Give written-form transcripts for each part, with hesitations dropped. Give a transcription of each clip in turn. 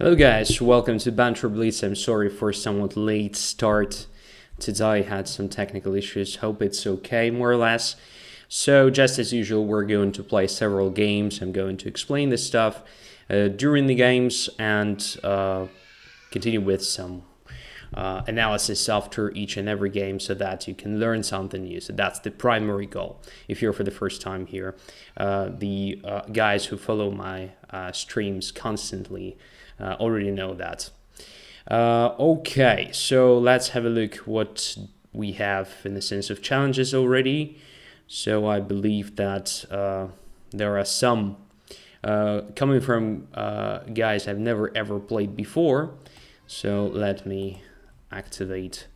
Hello guys, welcome to Banter Blitz. I'm sorry for somewhat late start today. I had some technical issues. Hope it's okay, more or less. So just as usual, we're going to play several games. I'm going to explain this stuff during the games and continue with some analysis after each and every game so that you can learn something new. So that's the primary goal. If you're for the first time here, the guys who follow my streams constantly already know that. Okay, so let's have a look what we have in the sense of challenges already. So I believe that there are some coming from guys I've never ever played before. So let me activate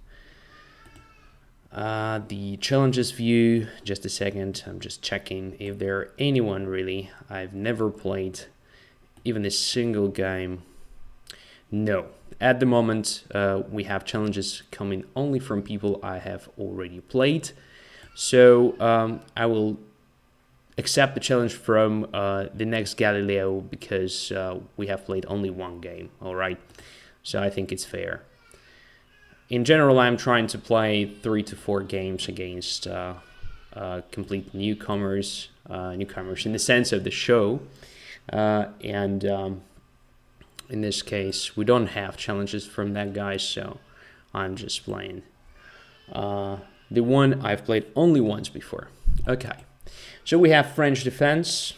the challenges view. Just a second, I'm just checking if there are anyone really I've never played even a single game. No, at the moment we have challenges coming only from people I have already played. So I will accept the challenge from the next Galileo because we have played only one game, all right? So I think it's fair. In general, I'm trying to play 3 to 4 games against complete newcomers in the sense of the show. In this case, we don't have challenges from that guy, so I'm just playing the one I've played only once before. Okay, so we have French defense.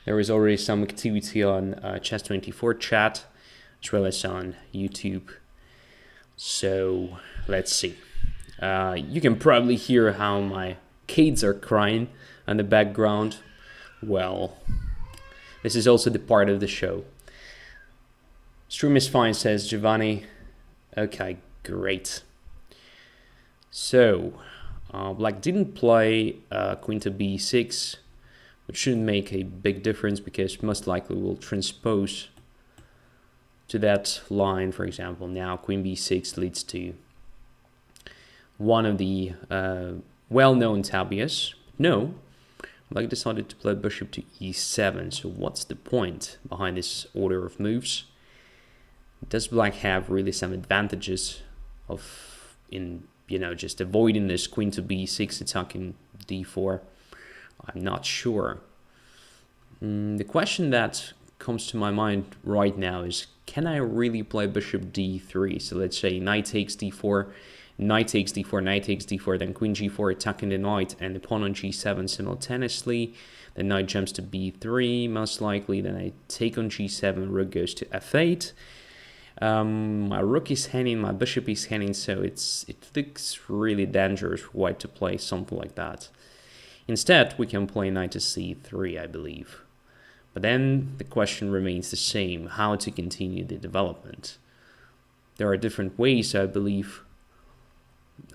There is already some activity on Chess24 chat, as well as on YouTube. So let's see. You can probably hear how my kids are crying in the background. Well, this is also the part of the show. Stream is fine, says Giovanni. Okay, great. So, Black didn't play Queen to B6, which shouldn't make a big difference because most likely we'll transpose to that line. For example, now Queen B6 leads to one of the well-known tabliers. No, Black decided to play Bishop to E7. So what's the point behind this order of moves? Does Black have really some advantages in just avoiding this Queen to B6 attacking D4? I'm not sure. The question that comes to my mind right now is, can I really play Bishop D3? So let's say Knight takes D4, Knight takes D4, Knight takes D4, then Queen G4 attacking the Knight and the pawn on G7 simultaneously. Then Knight jumps to B3 most likely, then I take on G7, Rook goes to F8. My rook is hanging, my bishop is hanging, so it looks really dangerous for white to play something like that. Instead, we can play knight to c3, I believe. But then the question remains the same, how to continue the development. There are different ways, I believe.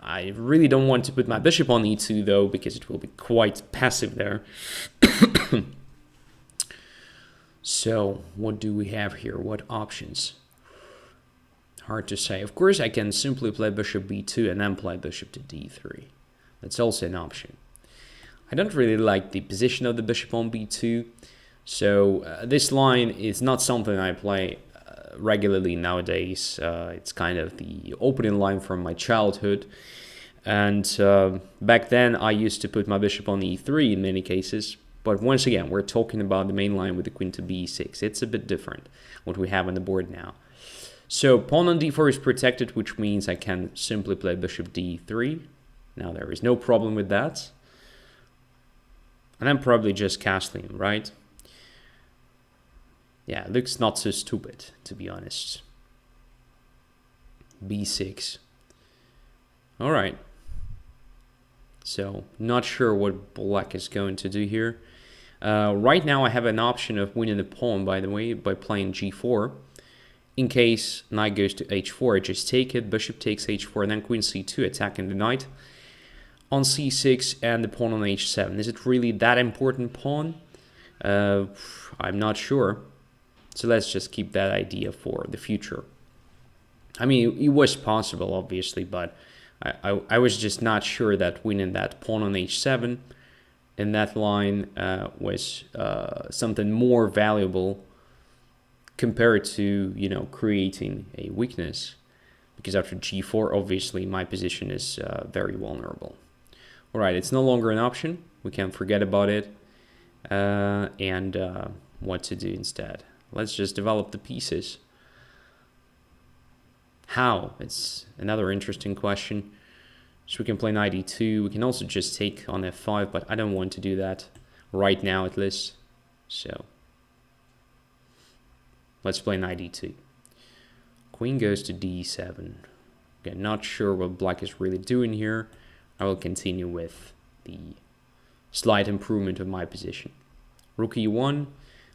I really don't want to put my bishop on e2 though, because it will be quite passive there. So, what do we have here? What options? Hard to say. Of course, I can simply play bishop b2 and then play bishop to d3. That's also an option. I don't really like the position of the bishop on b2, so this line is not something I play regularly nowadays. It's kind of the opening line from my childhood, and back then I used to put my bishop on e3 in many cases. But once again, we're talking about the main line with the queen to b6. It's a bit different what we have on the board now. So pawn on d4 is protected, which means I can simply play bishop d3. Now there is no problem with that. And I'm probably just castling, right? Yeah, it looks not so stupid, to be honest. b6. All right. So not sure what Black is going to do here. Right now I have an option of winning the pawn, by the way, by playing g4. In case knight goes to h4, I just take it, bishop takes h4, and then queen c2 attacking the knight on c6 and the pawn on h7. Is it really that important pawn? I'm not sure. So let's just keep that idea for the future. I mean, it was possible, obviously, but I was just not sure that winning that pawn on h7 in that line was something more valuable compared to, you know, creating a weakness, because after g4, obviously my position is very vulnerable. All right, it's no longer an option. We can forget about it. And what to do instead. Let's just develop the pieces. How? It's another interesting question. So we can play knight e2. We can also just take on f5, but I don't want to do that right now at least. So let's play knight e2. Queen goes to d7. Again, not sure what black is really doing here. I will continue with the slight improvement of my position. Rook e1,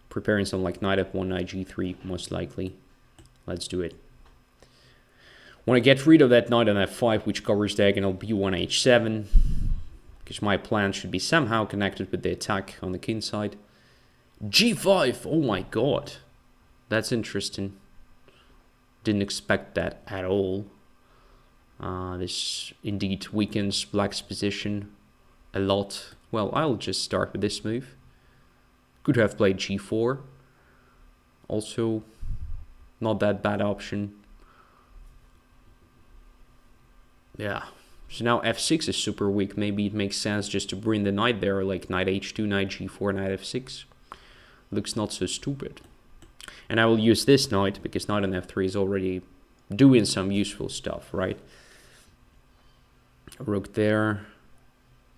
preparing something like knight f1, knight g3, most likely. Let's do it. Want to get rid of that knight on f5, which covers diagonal b1, h7, because my plan should be somehow connected with the attack on the king side. g5, oh my god, that's interesting. Didn't expect that at all. This indeed weakens black's position a lot. Well, I'll just start with this move. Could have played g4. Also, not that bad option. Yeah. So now f6 is super weak. Maybe it makes sense just to bring the knight there, like knight h2, knight g4, knight f6. Looks not so stupid. And I will use this knight because knight on f3 is already doing some useful stuff, right? Rook there.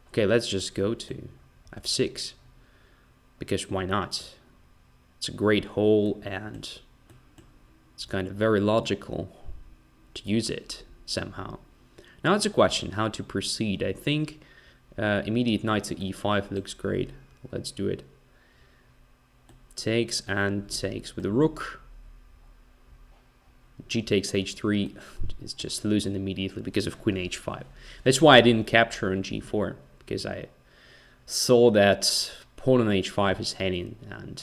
Okay, let's just go to f6. Because why not? It's a great hole and it's kind of very logical to use it somehow. Now it's a question how to proceed. I think immediate knight to e5 looks great. Let's do it. Takes and takes with the rook. G takes h3 is just losing immediately because of queen h5. That's why I didn't capture on g4, because I saw that pawn on h5 is heading, and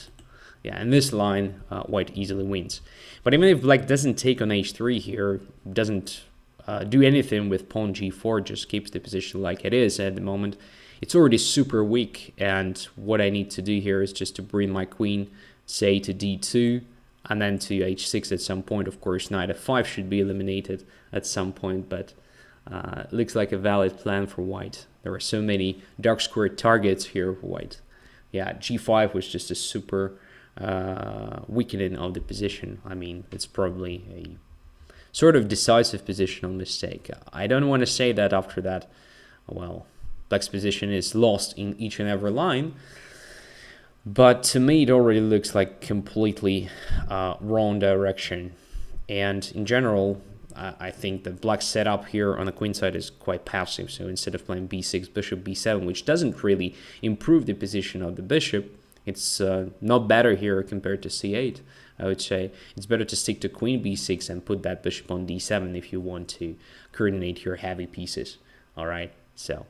yeah, in this line white easily wins. But even if black doesn't take on h3 here, doesn't do anything with pawn g4, just keeps the position like it is at the moment, it's already super weak. And what I need to do here is just to bring my queen, say, to d2 and then to h6 at some point. Of course, knight f5 should be eliminated at some point, but looks like a valid plan for white. There are so many dark square targets here for white. Yeah, g5 was just a super weakening of the position. I mean, it's probably a sort of decisive positional mistake. I don't want to say that after that, well, black's position is lost in each and every line, but to me it already looks like completely wrong direction. And in general, I think the black setup here on the queen side is quite passive. So instead of playing b6, bishop b7, which doesn't really improve the position of the bishop, it's not better here compared to c8. I would say it's better to stick to queen b6 and put that bishop on d7 if you want to coordinate your heavy pieces. All right, so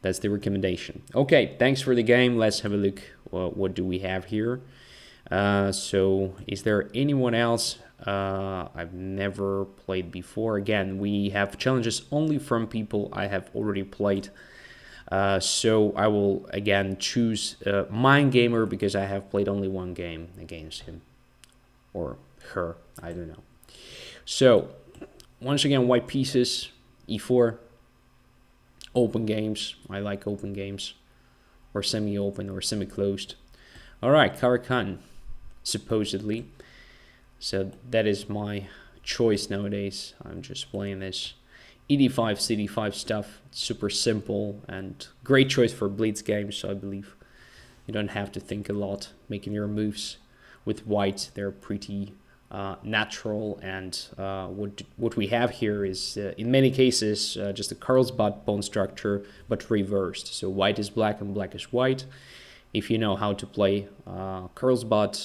that's the recommendation. Okay, thanks for the game. Let's have a look. What do we have here? So is there anyone else I've never played before? Again, we have challenges only from people I have already played. So I will again choose Mind Gamer because I have played only one game against him or her, I don't know. So once again, white pieces, e4, open games. I like open games, or semi-open or semi-closed. All right, Caro-Kann, supposedly. So that is my choice nowadays. I'm just playing this ed5, cd5 stuff. It's super simple and great choice for blitz games, I believe. You don't have to think a lot making your moves. With white, they're pretty natural, and what we have here is, in many cases, just a Carlsbad pawn structure, but reversed. So white is black and black is white. If you know how to play Carlsbad,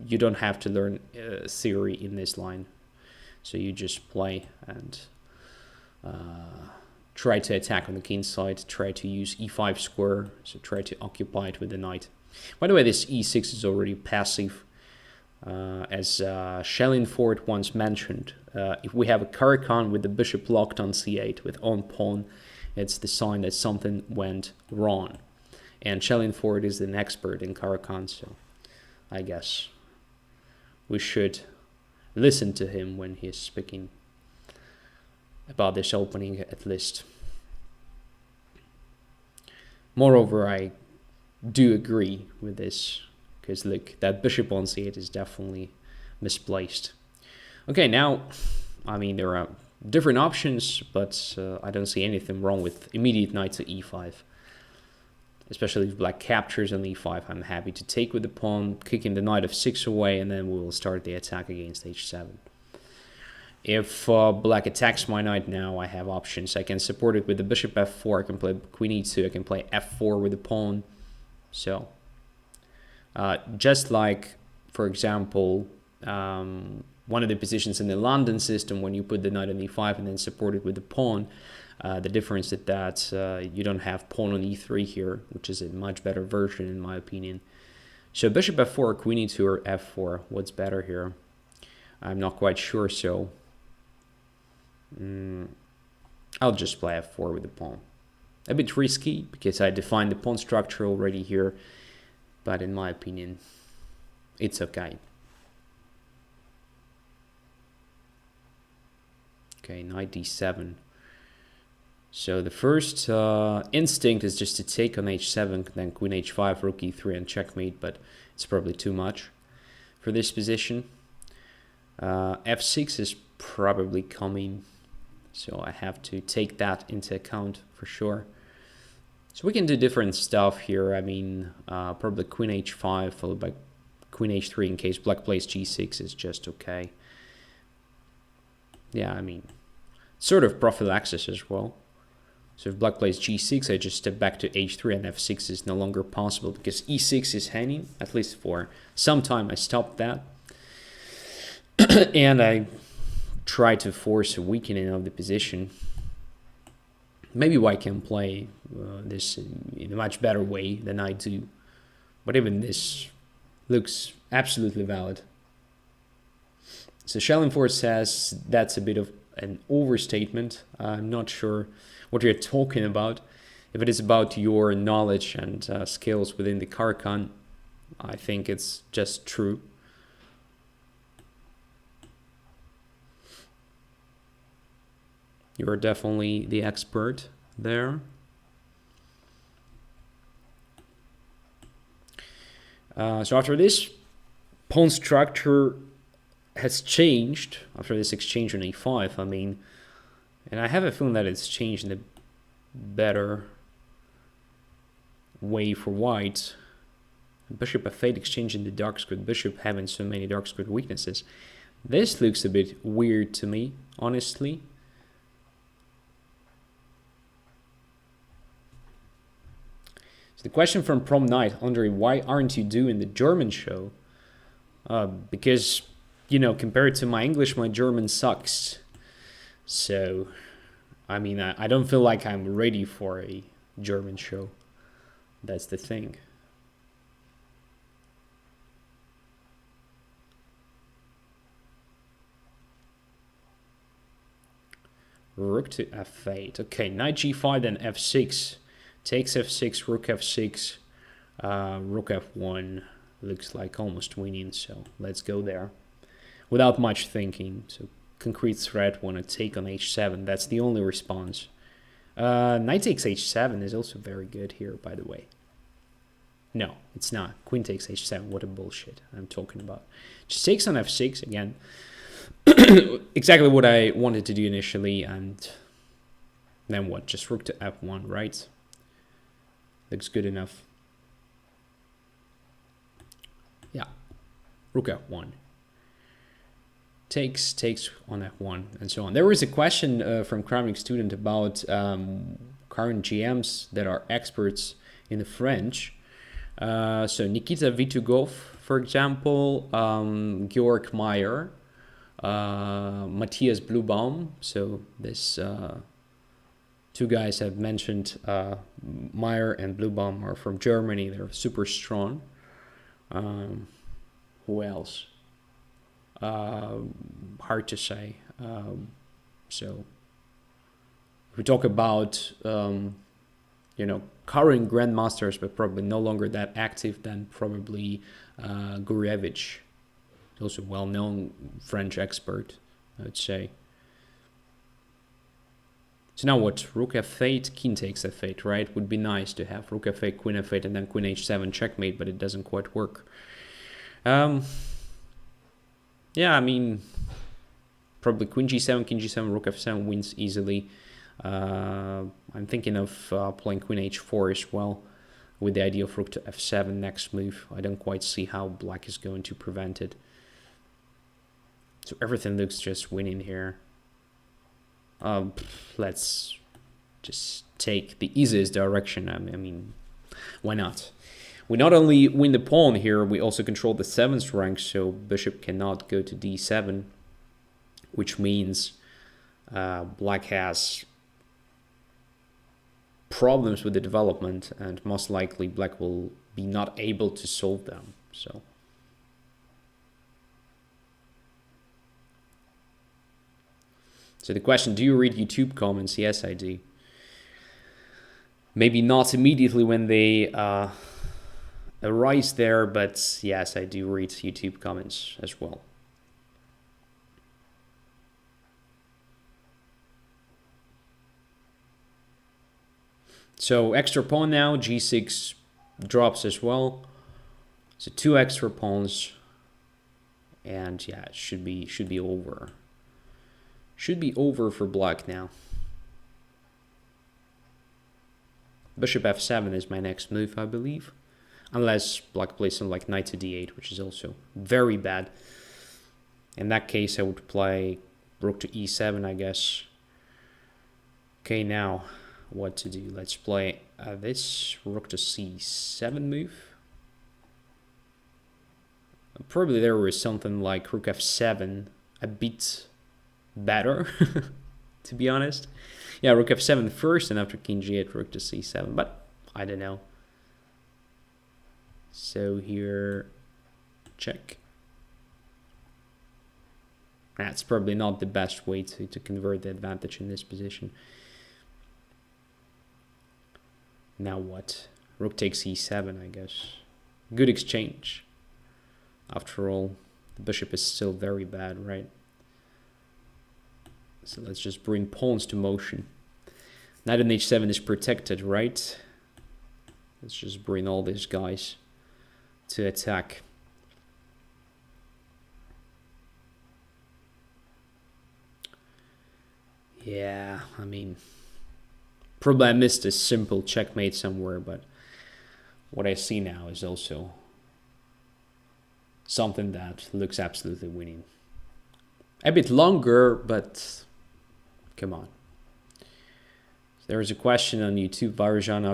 you don't have to learn theory in this line. So you just play and try to attack on the king side, try to use e5 square, so try to occupy it with the knight. By the way, this e6 is already passive. As Schellingford once mentioned, if we have a Caro-Kann with the bishop locked on c8 with on pawn, it's the sign that something went wrong. And Schellingford is an expert in Caro-Kann, so I guess we should listen to him when he's speaking about this opening at least. Moreover, I do agree with this, because look, that bishop on c8 is definitely misplaced. Okay, now, I mean, there are different options, but I don't see anything wrong with immediate knight to e5. Especially if black captures on e5, I'm happy to take with the pawn, kicking the knight f6 away, and then we will start the attack against h7. If black attacks my knight now, I have options. I can support it with the bishop f4, I can play queen e2, I can play f4 with the pawn. So, just like, for example, one of the positions in the London system, when you put the knight on e5 and then support it with the pawn, the difference is that you don't have pawn on e3 here, which is a much better version in my opinion. So bishop f4, queen e2, or f4, what's better here? I'm not quite sure, so I'll just play f4 with the pawn. A bit risky, because I defined the pawn structure already here, but in my opinion, it's okay. Okay, knight d7. So the first instinct is just to take on h7, then queen h5, rook e3, and checkmate, but it's probably too much for this position. f6 is probably coming, so I have to take that into account for sure. So we can do different stuff here. I mean, probably queen h5 followed by queen h3 in case black plays g6 is just okay. Yeah, I mean, sort of prophylaxis as well. So if black plays g6, I just step back to h3, and f6 is no longer possible because e6 is hanging. At least for some time I stopped that. And I try to force a weakening of the position. Maybe white can play this in a much better way than I do. But even this looks absolutely valid. So Schellenfort says that's a bit of an overstatement. I'm not sure what you're talking about. If it is about your knowledge and skills within the Caro-Kann, I think it's just true. You're definitely the expert there. So after this, pawn structure has changed after this exchange on a5. I mean, and I have a feeling that it's changed in a better way for white. Bishop f8 exchanging the dark squared bishop, having so many dark squared weaknesses. This looks a bit weird to me, honestly. So the question from Prom Night, Andrey, why aren't you doing the German show? Because, you know, compared to my English, my German sucks. So, I mean, I don't feel like I'm ready for a German show. That's the thing. Rook to f8. Okay, knight g5, then f6. Takes f6, rook f6, rook f1. Looks like almost winning, so let's go there. Without much thinking. So concrete threat, want to take on h7. That's the only response. Knight takes h7 is also very good here, by the way. No, it's not. Queen takes h7. What a bullshit I'm talking about. Just takes on f6 again. Exactly what I wanted to do initially, and then what? Just rook to f1, right? Looks good enough. Yeah, rook f1. Takes on f1, and so on. There was a question from Kramnik student about current GMs that are experts in the French. So Nikita Vitugov, for example, Georg Meyer, Matthias Blubaum. So this two guys have mentioned. Meyer and Blubaum are from Germany. They're super strong. Who else? Hard to say. So if we talk about you know, current grandmasters, but probably no longer that active, then probably Gurevich. Also well-known French expert, I would say. So now what? Rook f8, king takes f8, right? Would be nice to have rook f8, queen f8, and then queen h7 checkmate, but it doesn't quite work. Yeah, I mean, probably queen g7, king g7, rook f7 wins easily. I'm thinking of playing queen h4 as well, with the idea of rook to f7 next move. I don't quite see how black is going to prevent it. So everything looks just winning here. Let's just take the easiest direction. I mean, why not? We not only win the pawn here, we also control the 7th rank, so bishop cannot go to d7, which means black has problems with the development, and most likely black will be not able to solve them. So the question, do you read YouTube comments? Yes, I do. Maybe not immediately when they arise there, but yes, I do read YouTube comments as well. So extra pawn now, g6 drops as well. So 2 extra pawns, and yeah, it should be over. Should be over for black now. Bishop f7 is my next move, I believe. Unless black plays something like knight to d8, which is also very bad. In that case, I would play rook to e7, I guess. Okay, now what to do? Let's play this rook to c7 move. Probably there was something like rook f7, a bit better, to be honest. Yeah, rook f7 first, and after king g8, rook to c7, but I don't know. So here, check. That's probably not the best way to convert the advantage in this position. Now what? Rook takes e7, I guess. Good exchange. After all, the bishop is still very bad, right? So let's just bring pawns to motion. Knight on h7 is protected, right? Let's just bring all these guys to attack. Yeah, I mean, probably I missed a simple checkmate somewhere, but what I see now is also something that looks absolutely winning. A bit longer, but come on. There is a question on YouTube. Varujan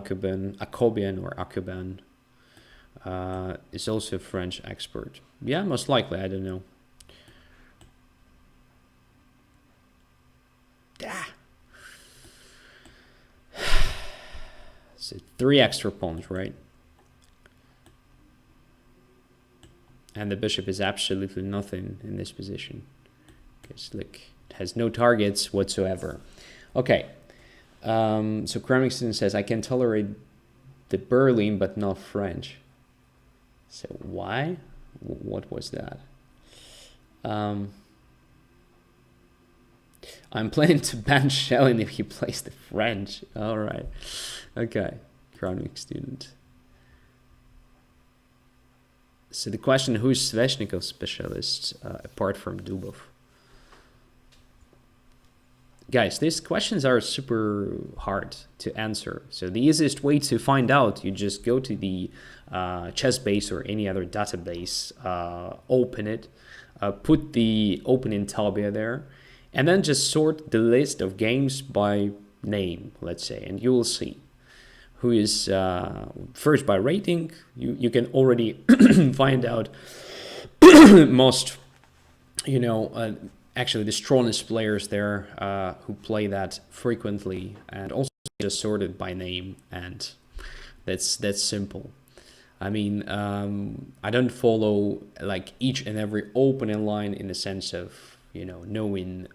Akobian or Akuban is also a French expert. Yeah, most likely. I don't know. So 3 extra pawns, right? And the bishop is absolutely nothing in this position. Because look, it has no targets whatsoever. Okay. So Cramington says, I can tolerate the Berlin, but not French. So why? What was that? I'm planning to ban Schelling if he plays the French. All right. Okay. Crowning student. So the question, who is Sveshnikov's specialist apart from Dubov? Guys, these questions are super hard to answer. So the easiest way to find out, you just go to the Chessbase or any other database, open it, put the opening tabia there, and then just sort the list of games by name, let's say, and you will see who is first by rating. You can already find out most, actually the strongest players there who play that frequently, and also just sorted by name, and that's simple. I mean, I don't follow like each and every opening line in the sense of knowing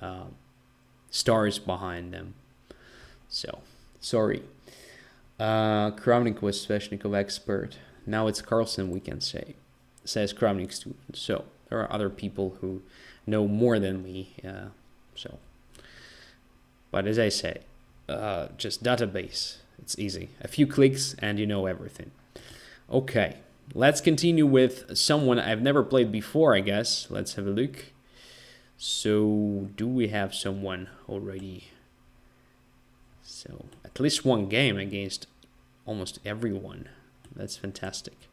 stars behind them. So sorry. Kramnik was Sveshnikov expert. Now it's Carlson, we can say, says Kramnik student. So there are other people who know more than me. So, but as I say, just database. It's easy. A few clicks and you know everything. Okay, let's continue with someone I've never played before, I guess. Let's have a look. So, do we have someone already? So, at least one game against almost everyone. That's fantastic.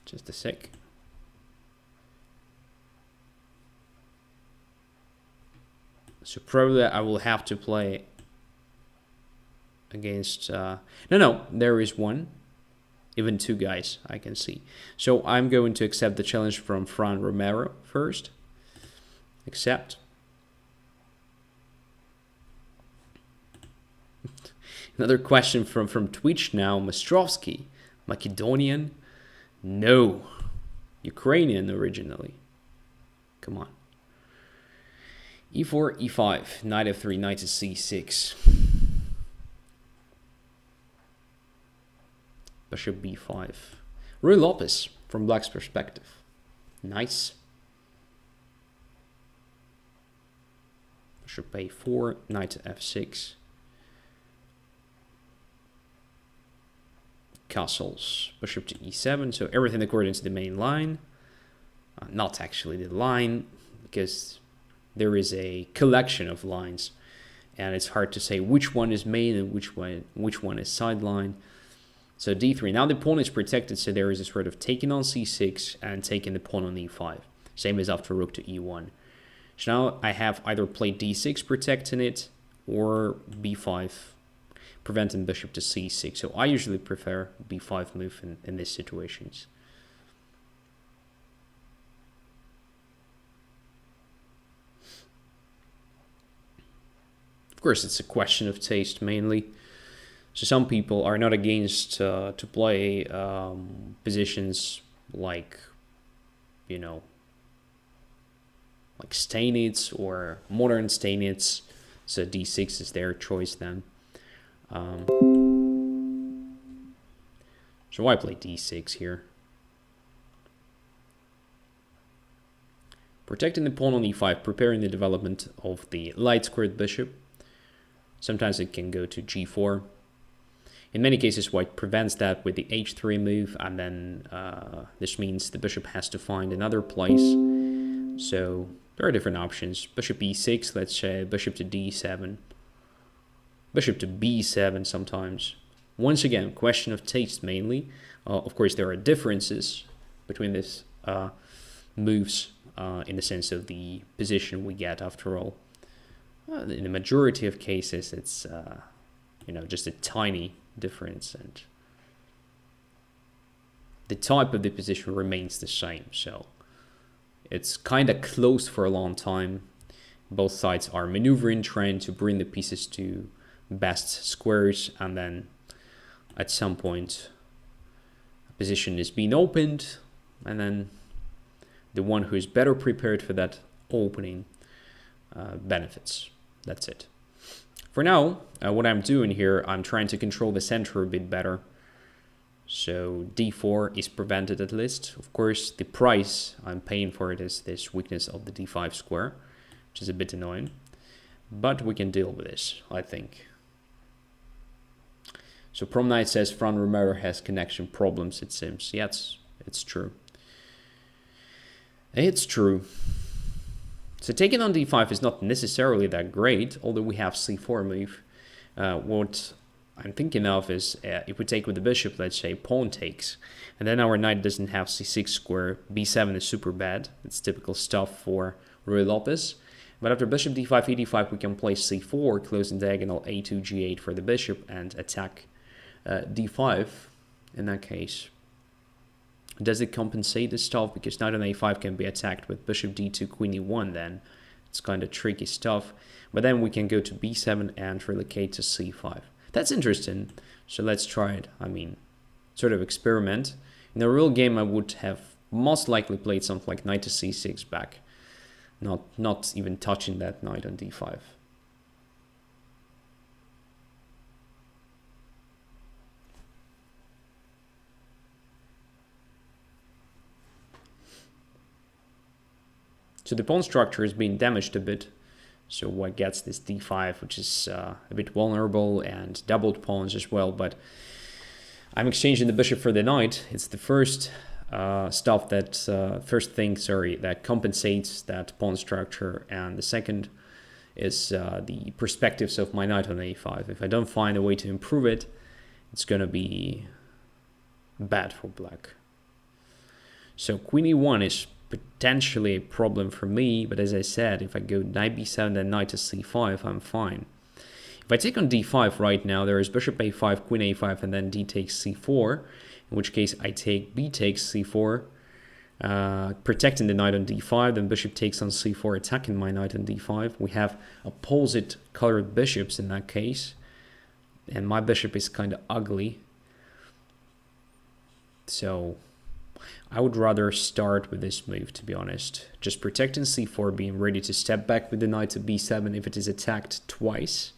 Just a sec. So probably I will have to play against... No, there is one. Even two guys, I can see. So I'm going to accept the challenge from Fran Romero first. Accept. Another question from Twitch now. Ostrovskiy, Macedonian? No. Ukrainian originally. Come on. E4, E5, knight F3, knight to C6. Bishop B5. Ruy Lopez from Black's perspective. Nice. Bishop A4, knight to F6. Castles, bishop to E7. So everything according to the main line. Not actually the line, because there is a collection of lines, and it's hard to say which one is main and which one is sideline. So D3. Now the pawn is protected, so there is a sort of taking on C6 and taking the pawn on E5. Same as after rook to E1. So now I have either played D6 protecting it or B5 preventing bishop to C6. So I usually prefer B5 move in these situations. Of course, it's a question of taste mainly. So some people are not against to play positions like, you know, like Steinitz or modern Steinitz. So D6 is their choice then. So I play D6 here. Protecting the pawn on E5, preparing the development of the light squared bishop. Sometimes it can go to G4. In many cases, white prevents that with the H3 move, and then this means the bishop has to find another place. So there are different options. Bishop E6, let's say, bishop to D7. Bishop to B7 sometimes. Once again, question of taste mainly. Of course, there are differences between these moves in the sense of the position we get after all. In the majority of cases, it's just a tiny difference, and the type of the position remains the same. So it's kind of close for a long time. Both sides are maneuvering, trying to bring the pieces to best squares, and then at some point a position is being opened, and then the one who is better prepared for that opening benefits. That's it. For now, what I'm doing here, I'm trying to control the center a bit better. So D4 is prevented at least. Of course, the price I'm paying for it is this weakness of the D5 square, which is a bit annoying. But we can deal with this, I think. So Prom Knight says Fran Romero has connection problems, it seems. Yeah, it's true. It's true. So taking on D5 is not necessarily that great, although we have C4 move. What I'm thinking of is if we take with the bishop, let's say pawn takes, and then our knight doesn't have C6 square, B7 is super bad. It's typical stuff for Ruy Lopez. But after bishop D5, E5, we can play C4, closing diagonal A2, G8 for the bishop, and attack D5 in that case. Does it compensate this stuff? Because knight on A5 can be attacked with bishop D2, Queen E1 then. It's kind of tricky stuff. But then we can go to B7 and relocate to C5. That's interesting. So let's try it. I mean, sort of experiment. In a real game, I would have most likely played something like knight to C6 back. Not even touching that knight on D5. So the pawn structure is being damaged a bit. So white gets this d5, which is a bit vulnerable, and doubled pawns as well. But I'm exchanging the bishop for the knight. It's the first stuff that, that compensates that pawn structure. And the second is the perspectives of my knight on a5. If I don't find a way to improve it, it's going to be bad for black. So queen e1 is potentially a problem for me, but as I said, if I go knight b7 and knight to c5, I'm fine. If I take on d5 right now, there is bishop a5, queen a5, and then d takes c4, in which case I take b takes c4, protecting the knight on d5, then bishop takes on c4, attacking my knight on d5. We have opposite colored bishops in that case, and my bishop is kind of ugly. So I would rather start with this move, to be honest. Just protecting c4, being ready to step back with the knight to b7 if it is attacked twice.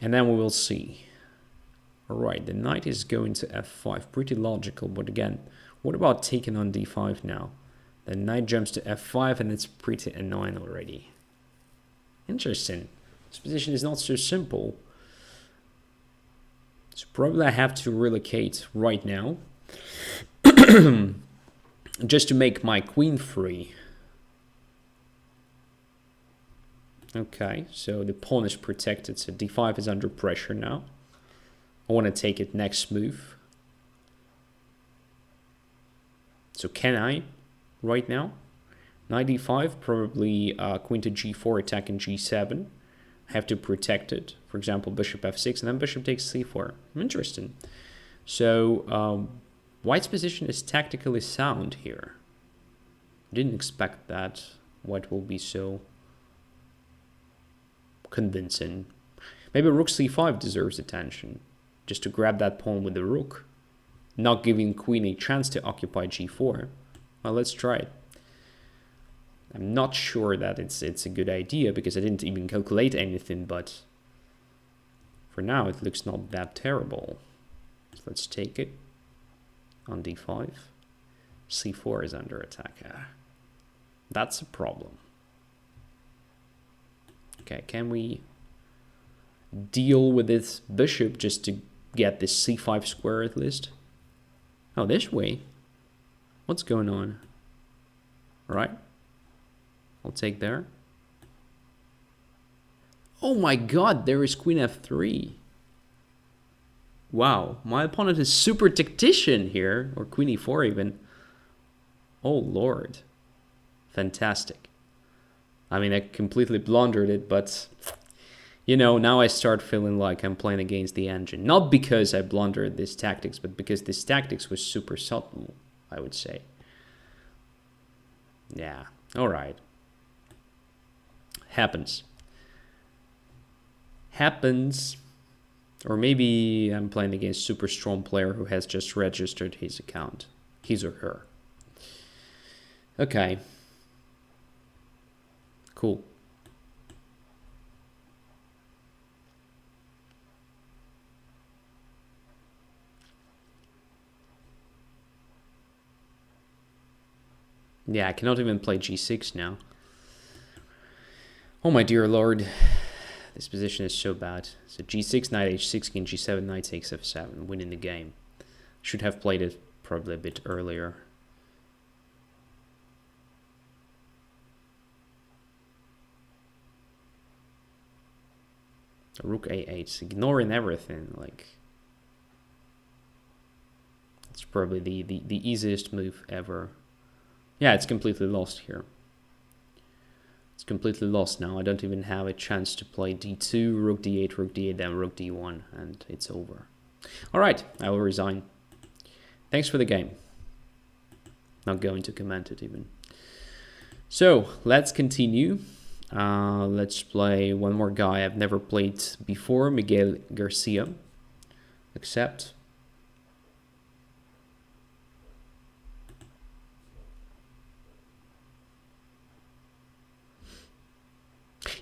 And then we will see. Alright, the knight is going to f5. Pretty logical, but again, what about taking on d5 now? The knight jumps to f5 and it's pretty annoying already. Interesting. This position is not so simple. So probably I have to relocate right now. Just to make my queen free. Okay, so the pawn is protected, so d5 is under pressure now. I want to take it next move. So can I right now? Knight d5, probably queen to g4, attacking g7. I have to protect it. For example, bishop f6, and then bishop takes c4. Interesting. So white's position is tactically sound here. Didn't expect that white will be so convincing. Maybe rook c5 deserves attention, just to grab that pawn with the rook, not giving queen a chance to occupy g4. Well, let's try it. I'm not sure that it's a good idea because I didn't even calculate anything, but for now it looks not that terrible. So let's take it on d5. c4 is under attack. That's a problem. Okay, can we deal with this bishop just to get this c5 square at least? Oh, this way? What's going on? All right. I'll take there. Oh my god, there is queen f3. Wow, my opponent is super tactician here, or queen e4 even. Oh lord. Fantastic. I mean, I completely blundered it, but you know, now I start feeling like I'm playing against the engine. Not because I blundered this tactics, but because this tactics was super subtle, I would say. Yeah, all right. Happens. Happens. Or maybe I'm playing against a super strong player who has just registered his account. His or her. Okay. Cool. Yeah, I cannot even play g6 now. Oh my dear lord. This position is so bad. So g6, knight h6, king g7, knight takes f7, winning the game. Should have played it probably a bit earlier. Rook a8, ignoring everything, like it's probably the easiest move ever. Yeah, it's completely lost here. It's completely lost now. I don't even have a chance to play d2, rook d8, then rook d1, and it's over. All right, I will resign. Thanks for the game. Not going to comment it even. So let's continue. Let's play one more guy I've never played before, Miguel Garcia. Accept.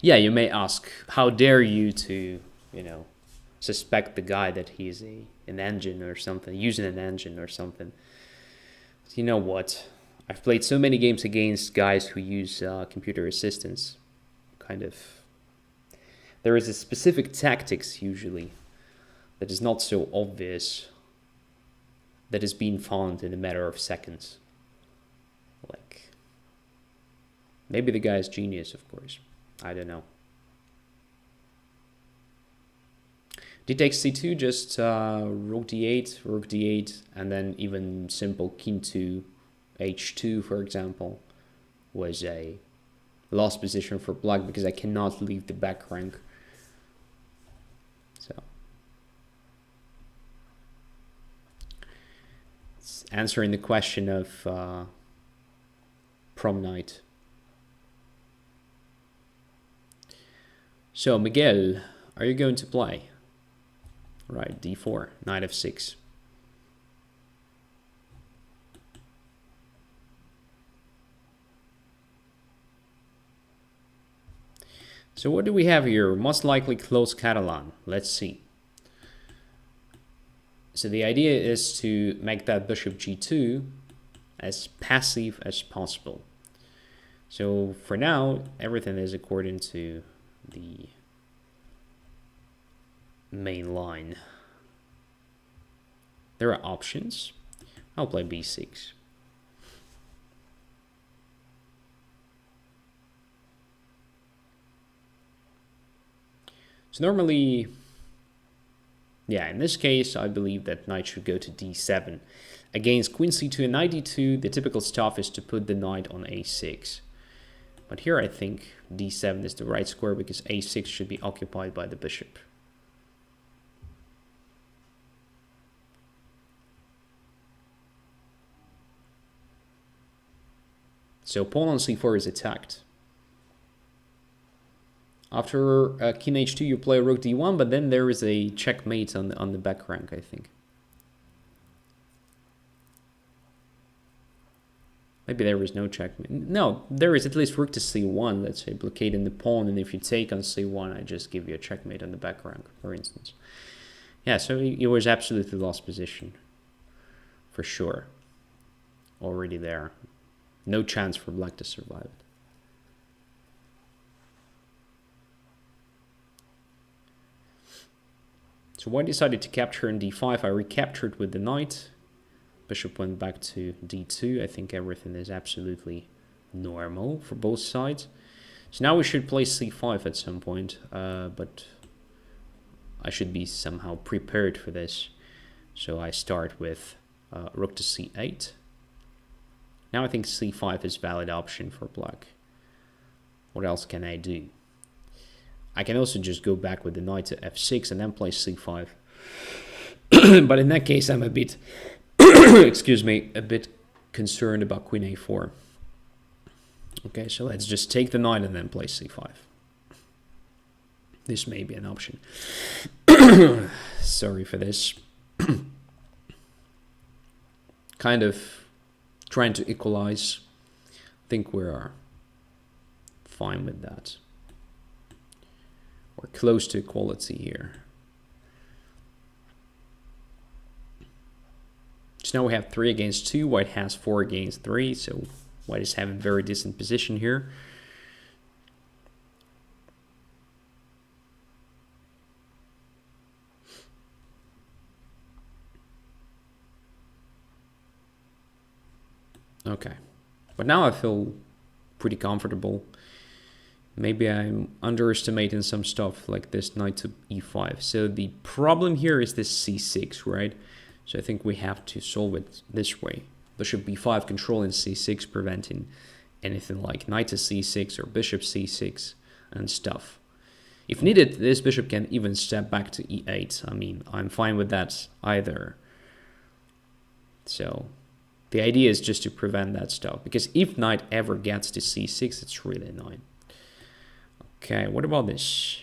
Yeah, you may ask, how dare you to, suspect the guy that he's an engine or something, using an engine or something. You know what? I've played so many games against guys who use computer assistance. Kind of, there is a specific tactics usually that is not so obvious, that is being found in a matter of seconds. Like, maybe the guy is genius, of course. I don't know. D takes c2, just rook d8, and then even simple king to h2, for example, was a lost position for black because I cannot leave the back rank. So it's answering the question of prom night. So Miguel, are you going to play? Right, d4, knight f6. So what do we have here? Most likely close Catalan. Let's see. So the idea is to make that bishop g2 as passive as possible. So for now, everything is according to the main line. There are options. I'll play b6. So normally, yeah, in this case, I believe that knight should go to d7. Against queen c2 and knight d2, the typical stuff is to put the knight on a6. But here I think d7 is the right square because a6 should be occupied by the bishop. So pawn on c4 is attacked. After king h2, you play rook d1, but then there is a checkmate on the back rank, I think. Maybe there is no checkmate. No, there is at least rook to c1, let's say, blockading the pawn, and if you take on c1, I just give you a checkmate on the back rank, for instance. Yeah, so it was absolutely lost position, for sure. Already there. No chance for black to survive it. So white decided to capture in d5. I recaptured with the knight. Bishop went back to d2. I think everything is absolutely normal for both sides. So now we should play c5 at some point, but I should be somehow prepared for this. So I start with rook to c8. Now I think c5 is a valid option for black. What else can I do? I can also just go back with the knight to f6 and then play c5. But in that case, I'm a bit, excuse me, a bit concerned about queen a4. Okay, so let's just take the knight and then play c5. This may be an option. Sorry for this. Kind of trying to equalize. I think we are fine with that. We're close to equality here. So now we have 3 against 2. White has 4 against 3. So white is having a very decent position here. Okay. But now I feel pretty comfortable. Maybe I'm underestimating some stuff like this knight to e5. So the problem here is this c6, right? So I think we have to solve it this way. Bishop b5 controlling c6, preventing anything like knight to c6 or bishop c6 and stuff. If needed, this bishop can even step back to e8. I mean, I'm fine with that either. So the idea is just to prevent that stuff. Because if knight ever gets to c6, it's really annoying. Okay, what about this?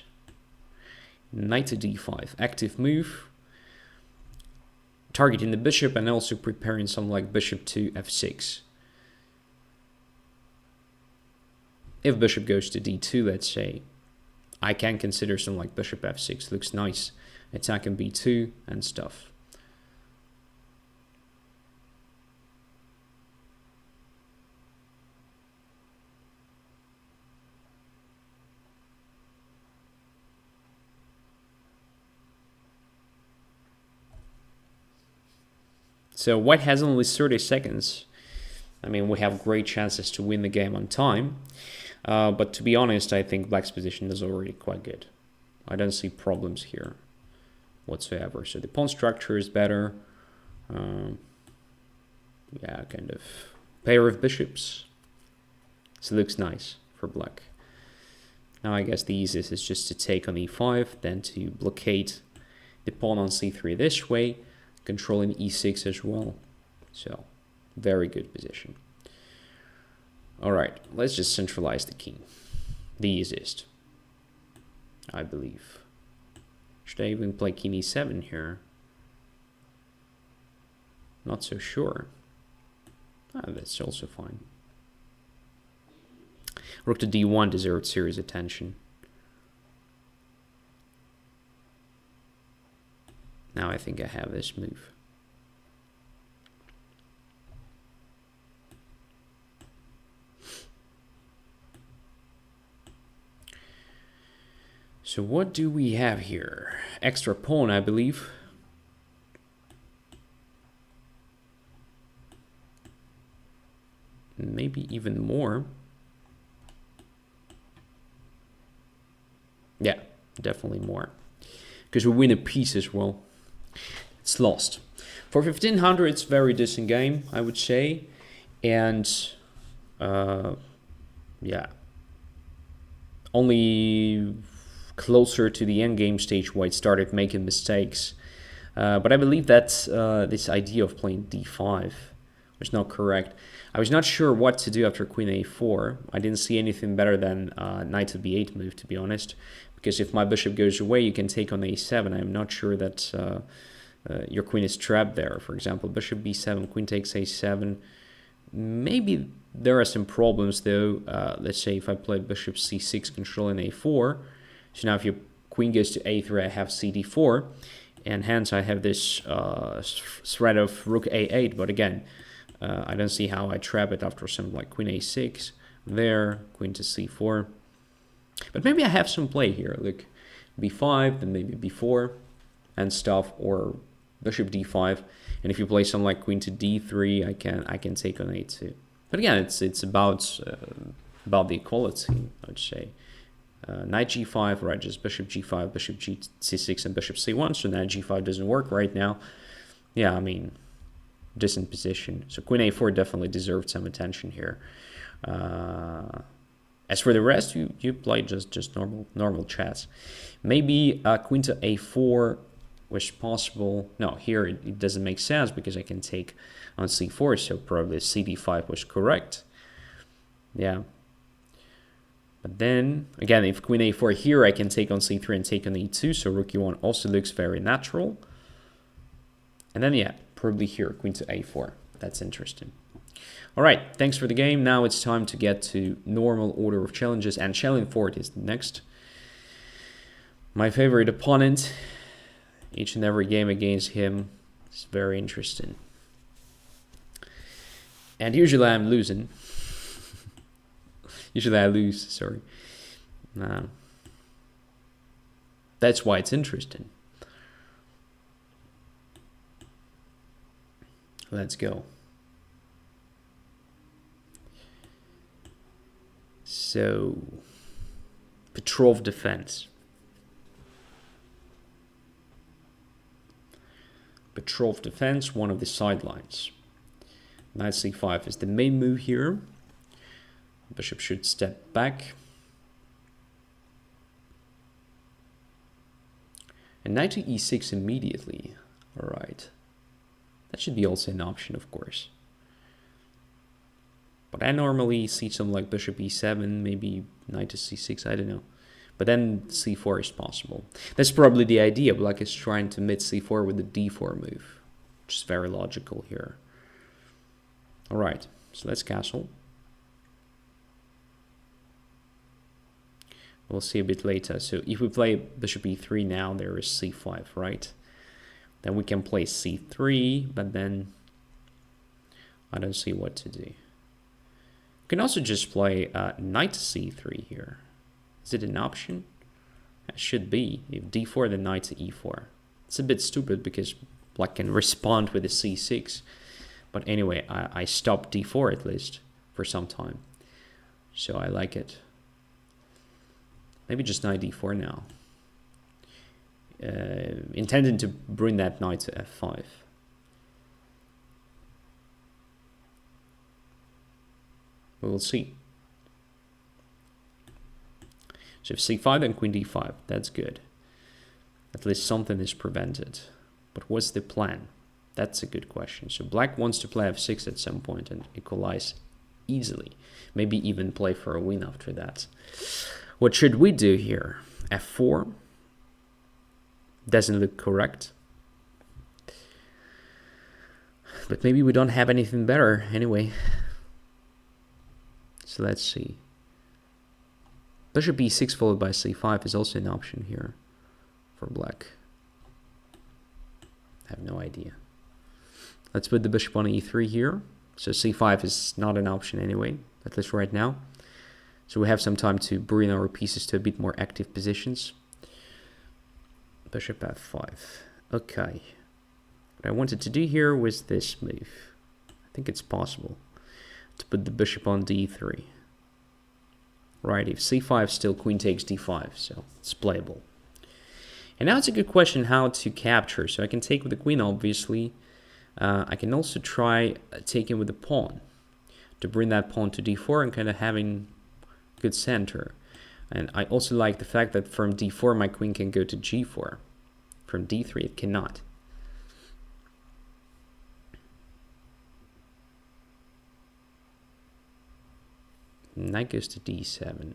Knight to d5, active move. Targeting the bishop and also preparing something like bishop to f6. If bishop goes to d2, let's say, I can consider something like bishop f6. Looks nice. Attacking b2 and stuff. So white has only 30 seconds. I mean, we have great chances to win the game on time. But to be honest, I think black's position is already quite good. I don't see problems here whatsoever. So the pawn structure is better. Yeah, kind of pair of bishops. So it looks nice for black. Now I guess the easiest is just to take on e5, then to blockade the pawn on c3 this way, controlling e6 as well. So very good position. All right, let's just centralize the king. The easiest, I believe. Should I even play king e7 here? Not so sure. That's also fine. Rook to d1 deserved serious attention. Now I think I have this move. So what do we have here? Extra pawn, I believe. Maybe even more. Yeah, definitely more. Because we win a piece as well. It's lost. For 1500, it's very decent game, I would say. And, yeah. Only closer to the endgame stage, white started making mistakes. But I believe that this idea of playing d5 was not correct. I was not sure what to do after queen a4. I didn't see anything better than knight to b8 move, to be honest. Because if my bishop goes away, you can take on a7. I'm not sure that your queen is trapped there. For example, bishop b7, queen takes a7. Maybe there are some problems, though. Let's say if I play bishop c6 controlling a4. So now if your queen goes to a3, I have cd4. And hence I have this threat of rook a8. But again, I don't see how I trap it after something like queen a6. There, queen to c4. But maybe I have some play here, like b5, then maybe b4 and stuff, or bishop d5. And if you play something like queen to d3, I can take on a2. But again, it's about the equality, I'd say. Knight g5, right? Just bishop g5, bishop c6, and bishop c1. So knight g5 doesn't work right now. Yeah, I mean, decent position. So queen a4 definitely deserved some attention here. As for the rest, you play just normal chess. Maybe queen to a4 was possible. No, here it doesn't make sense because I can take on c4, so probably cd5 was correct. Yeah. But then, again, if queen a4 here, I can take on c3 and take on e2, so rook e1 also looks very natural. And then, yeah, probably here, queen to a4. That's interesting. All right, thanks for the game. Now it's time to get to normal order of challenges, and Challenge Ford is next. My favorite opponent. Each and every game against him is very interesting. And usually I'm losing. Usually I lose, sorry. That's why it's interesting. Let's go. So, Petroff defense. Petroff defense, one of the sidelines. Knight c5 is the main move here. Bishop should step back. And knight to e6 immediately. All right. That should be also an option, of course. But I normally see something like bishop e7, maybe knight to c6, I don't know. But then c4 is possible. That's probably the idea. Black is trying to mid c4 with the d4 move, which is very logical here. All right, so let's castle. We'll see a bit later. So if we play bishop e3 now, there is c5, right? Then we can play c3, but then I don't see what to do. We can also just play knight c3 here. Is it an option? It should be. If d4, then knight to e4. It's a bit stupid because Black can respond with a c6. But anyway, I stopped d4 at least for some time. So I like it. Maybe just knight d4 now. Intending to bring that knight to f5. We will see. So if c5, then queen d5. That's good. At least something is prevented. But what's the plan? That's a good question. So black wants to play f6 at some point and equalize easily. Maybe even play for a win after that. What should we do here? f4. Doesn't look correct. But maybe we don't have anything better anyway. So let's see. Bishop e6 followed by c5 is also an option here for black. I have no idea. Let's put the bishop on e3 here. So c5 is not an option anyway, at least right now. So we have some time to bring our pieces to a bit more active positions. Bishop f5. Okay. What I wanted to do here was this move. I think it's possible to put the bishop on d3. Right, if c5, still queen takes d5, so it's playable. And now it's a good question how to capture. So I can take with the queen, obviously. I can also try taking with the pawn to bring that pawn to d4 and kind of having good center. And I also like the fact that from d4 my queen can go to g4. From d3 it cannot. Knight goes to d7.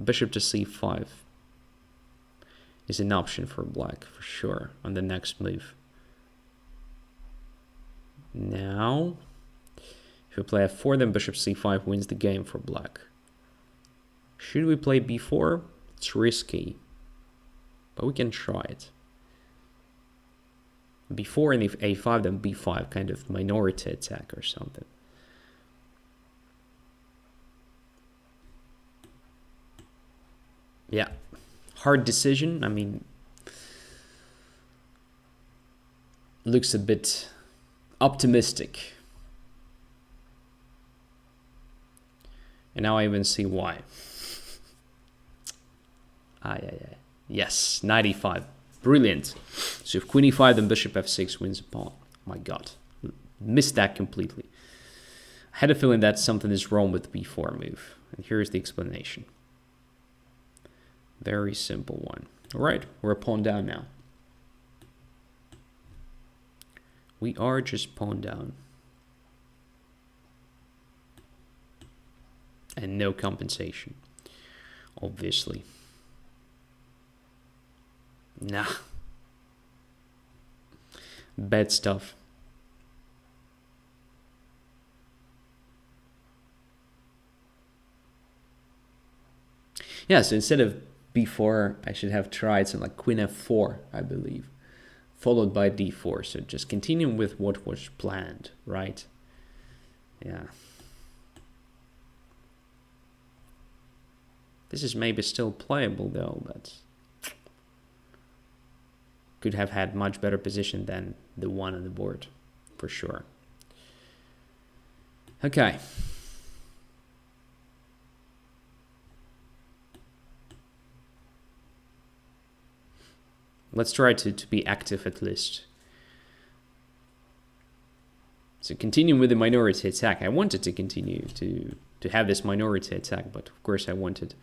Bishop to c5 is an option for black for sure on the next move. Now, if we play f4, then bishop c5 wins the game for black. Should we play b4? It's risky, but we can try it. b4 and if a5, then b5, kind of minority attack or something. Yeah, hard decision. I mean, looks a bit optimistic. And now I even see why. Yes, knight e5. Brilliant. So if queen e5, then bishop f6 wins a pawn. Oh my god, missed that completely. I had a feeling that something is wrong with the b4 move. And here's the explanation. Very simple one. All right, we're a pawn down now. We are just pawn down. And no compensation, obviously. Nah. Bad stuff. Yeah, so instead of b4, I should have tried something like queen f4, I believe, followed by d4. So just continuing with what was planned, right? Yeah. This is maybe still playable though, but could have had much better position than the one on the board, for sure. Okay. Let's try to be active at least. So continuing with the minority attack. I wanted to continue to have this minority attack, but of course I wanted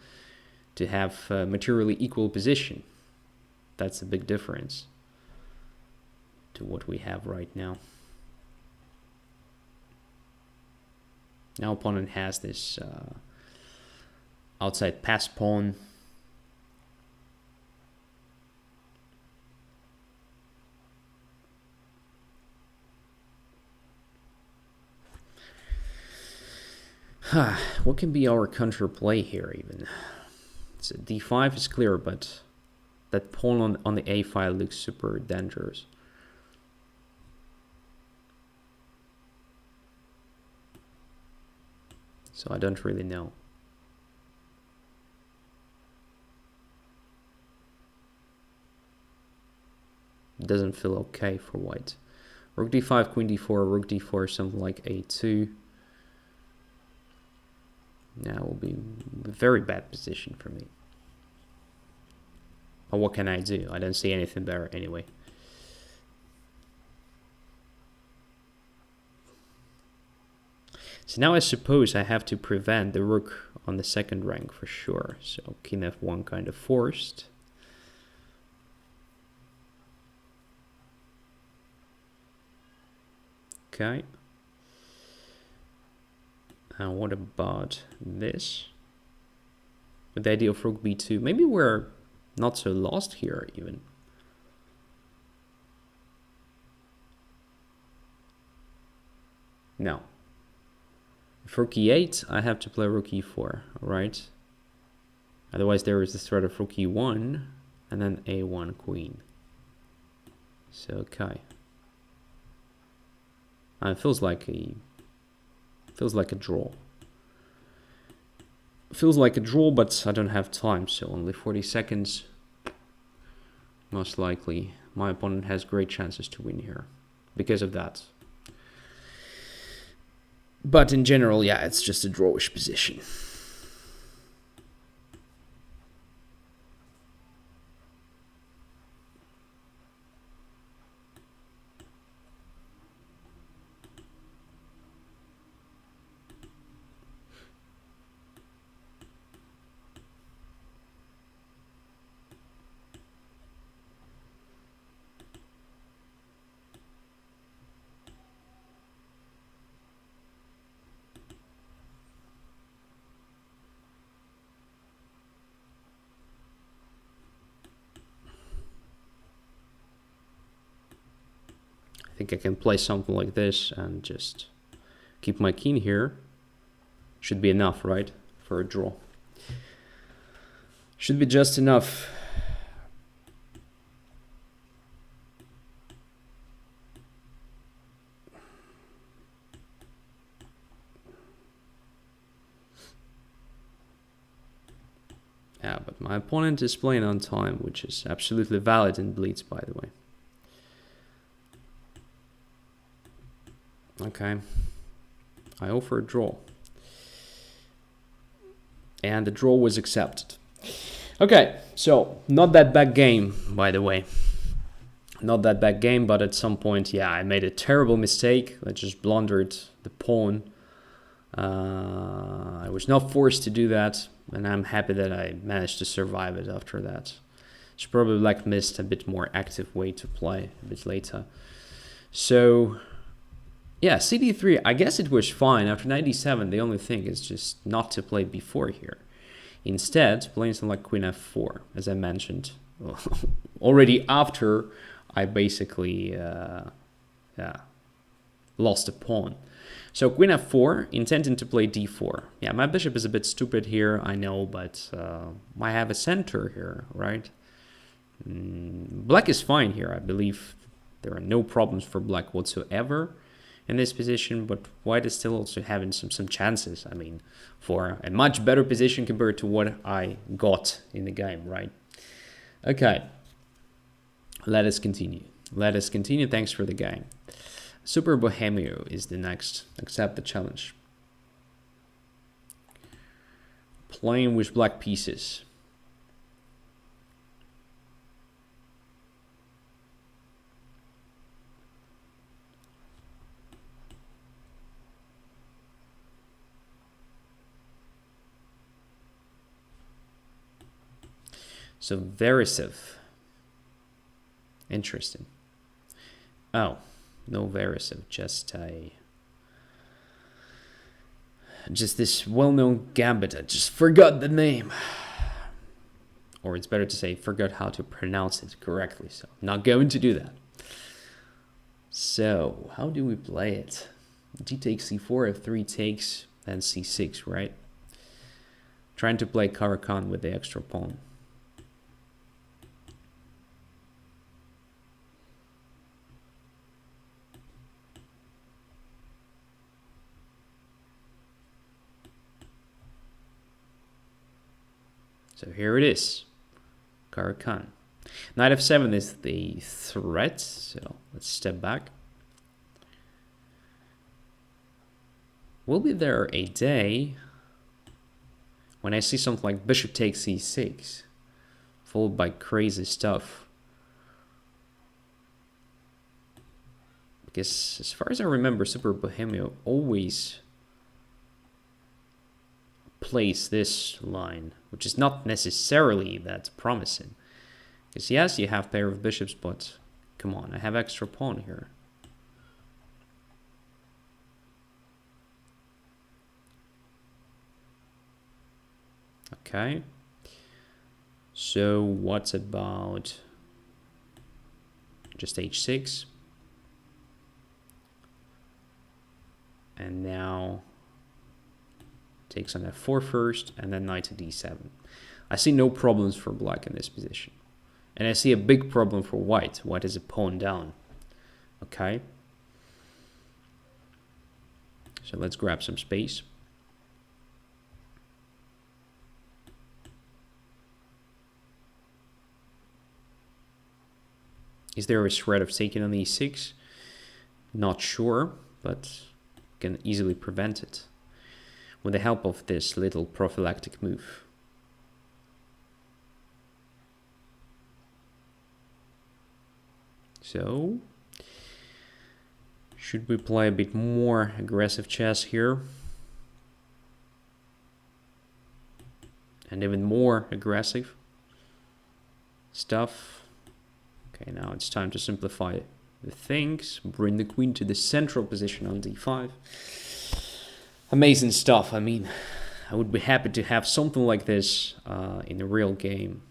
to have materially equal position. That's a big difference to what we have right now. Now opponent has this outside pass pawn. What can be our counterplay here even? So d5 is clear, but that pawn on the a file looks super dangerous. So I don't really know. doesn't feel okay for white. Rook d5, queen d4, rook d4, something like a2. Now will be a very bad position for me. But what can I do? I don't see anything better anyway. So now I suppose I have to prevent the rook on the second rank for sure. So king f1 kind of forced. Okay. And what about this? With the idea of rook b2. Maybe we're not so lost here even. No. If rook e8, I have to play rook e4, alright? Otherwise there is the threat of rook e1 and then a1 queen. So okay. It feels like a draw. Feels like a draw, but I don't have time, so only 40 seconds. Most likely, my opponent has great chances to win here because of that. But in general, yeah, it's just a drawish position. I think I can play something like this and just keep my king here. Should be enough, right? For a draw. Should be just enough. Yeah, but my opponent is playing on time, which is absolutely valid in Blitz, by the way. Okay, I offer a draw. And the draw was accepted. Okay, so not that bad game, by the way. Not that bad game, but at some point, yeah, I made a terrible mistake. I just blundered the pawn. I was not forced to do that, and I'm happy that I managed to survive it after that. Should probably like missed a bit more active way to play a bit later. So yeah, CD3, I guess it was fine. After 97, the only thing is just not to play b4 here. Instead, playing something like queen f4, as I mentioned. Already after I basically lost a pawn. So queen f4, intending to play d4. Yeah, my bishop is a bit stupid here, I know, but I have a center here, right? Black is fine here, I believe. There are no problems for black whatsoever in this position, but white is still also having some chances. I mean, for a much better position compared to what I got in the game, right? Okay, let us continue. Let us continue. Thanks for the game. Super Bohemio is the next. Accept the challenge. Playing with black pieces. So Verisov. Interesting. Oh, no Verisov, just this well-known Gambit. I just forgot the name. Or it's better to say forgot how to pronounce it correctly. So I'm not going to do that. So how do we play it? G takes c4, f3 takes, then c6, right? Trying to play Caro-Kann with the extra pawn. So here it is, Caro-Kann. Knight f7 is the threat, so let's step back. Will be there a day when I see something like bishop takes c6, followed by crazy stuff. Because as far as I remember, Super Bohemio always plays this line, which is not necessarily that promising. Because yes, you have pair of bishops, but come on, I have extra pawn here. Okay. So what about just h6? And now takes on f4 first, and then knight to d7. I see no problems for black in this position. And I see a big problem for white. White is a pawn down. Okay. So let's grab some space. Is there a threat of taking on e6? Not sure, but can easily prevent it with the help of this little prophylactic move. So, should we play a bit more aggressive chess here? And even more aggressive stuff. Okay, now it's time to simplify the things. Bring the queen to the central position on d5. Amazing stuff. I mean, I would be happy to have something like this in a real game.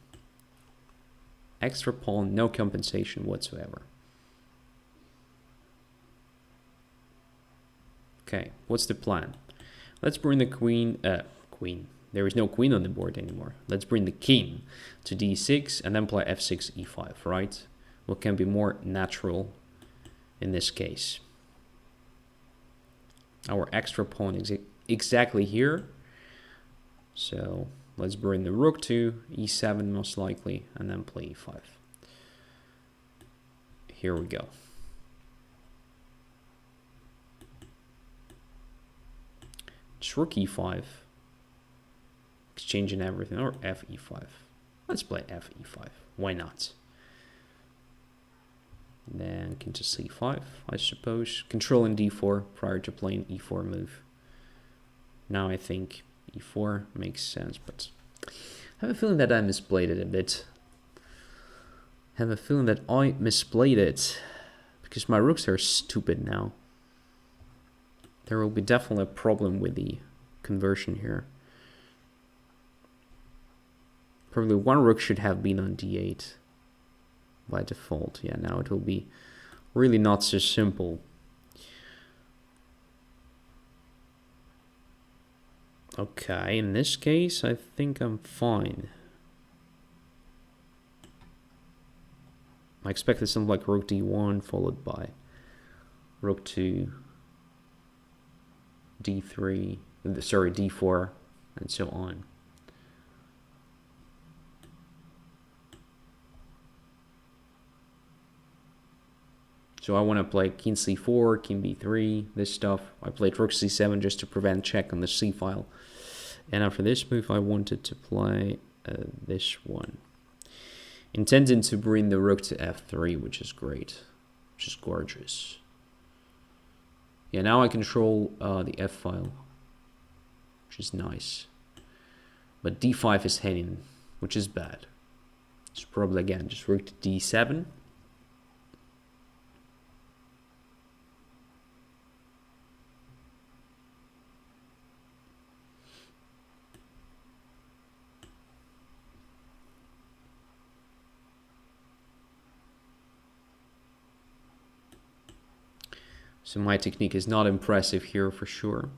Extra pawn, no compensation whatsoever. Okay, what's the plan? Let's bring the queen. There is no queen on the board anymore. Let's bring the king to d6 and then play f6, e5, right? What can be more natural in this case? Our extra pawn is exactly here. So let's bring the rook to e7 most likely, and then play e5. Here we go. Just rook e5. Exchanging everything, or fe5. Let's play fe5. Why not? Then king to c5, I suppose. Controlling d4 prior to playing e4 move. Now I think e4 makes sense, but I have a feeling that I misplayed it a bit. I have a feeling that I misplayed it because my rooks are stupid now. There will be definitely a problem with the conversion here. Probably one rook should have been on d8 by default. Yeah, now it will be really not so simple. Okay, in this case, I think I'm fine. I expected something like rook d1 followed by rook to d3, sorry, d4, and so on. So I want to play king c4, king b3, this stuff. I played rook c7 just to prevent check on the c file. And after this move, I wanted to play this one. Intending to bring the rook to f3, which is great, which is gorgeous. Yeah, now I control the f file, which is nice. But d5 is hanging, which is bad. So probably again, just rook to d7. So my technique is not impressive here for sure.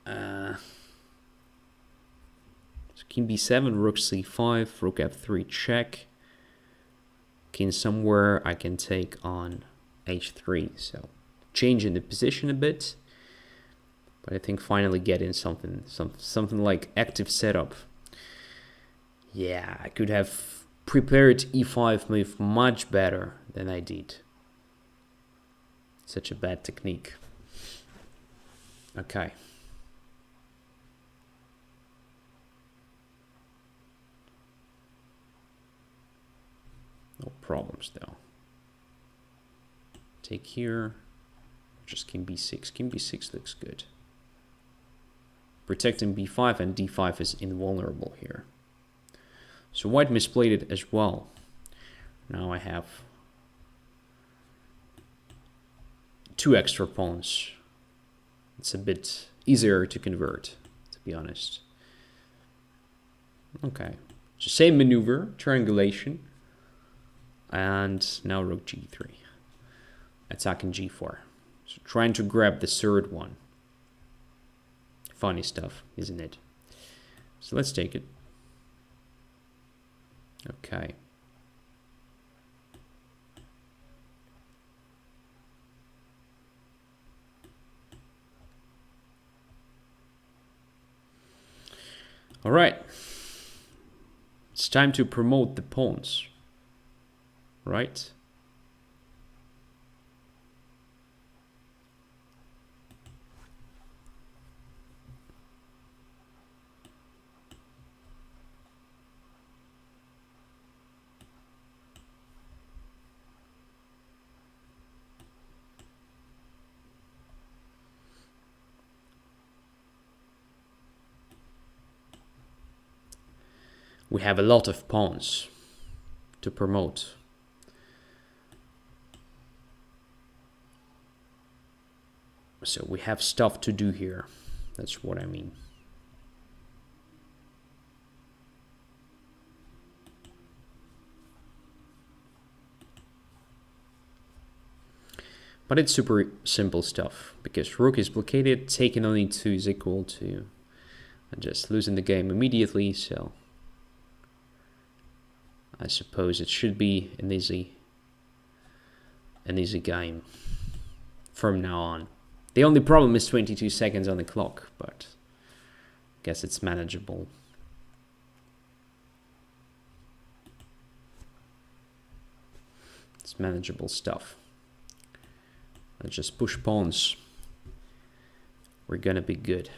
So king b7, rook c5, rook f3 check. King somewhere I can take on h3. So changing the position a bit. But I think finally getting something like active setup. Yeah, I could have prepared e5 move much better than I did. Such a bad technique. Okay. No problems though. Take here. Just king b6. King b6 looks good. Protecting b5, and d5 is invulnerable here. So white misplayed it as well. Now I have 2 extra pawns. It's a bit easier to convert, to be honest. Okay, so same maneuver, triangulation. And now rook g3. Attacking g4. So trying to grab the third one. Funny stuff, isn't it? So let's take it. Okay. All right. It's time to promote the pawns. Right? We have a lot of pawns to promote. So we have stuff to do here. That's what I mean. But it's super simple stuff, because rook is blockaded, taking on e2 is equal to just losing the game immediately, so I suppose it should be an easy game from now on. The only problem is 22 seconds on the clock, but I guess it's manageable. It's manageable stuff. Let's just push pawns. We're gonna be good.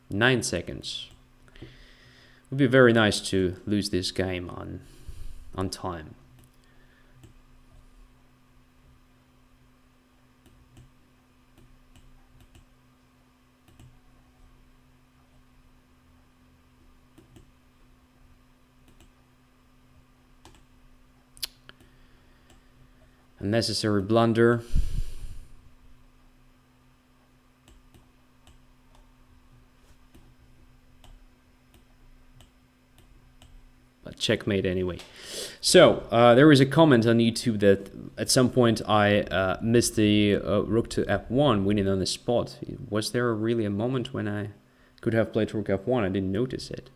Nine seconds. It would be very nice to lose this game on time. Unnecessary blunder. Checkmate anyway. So there was a comment on YouTube that at some point I missed the rook to f1 winning on the spot. Was there really a moment when I could have played rook f1? I didn't notice it.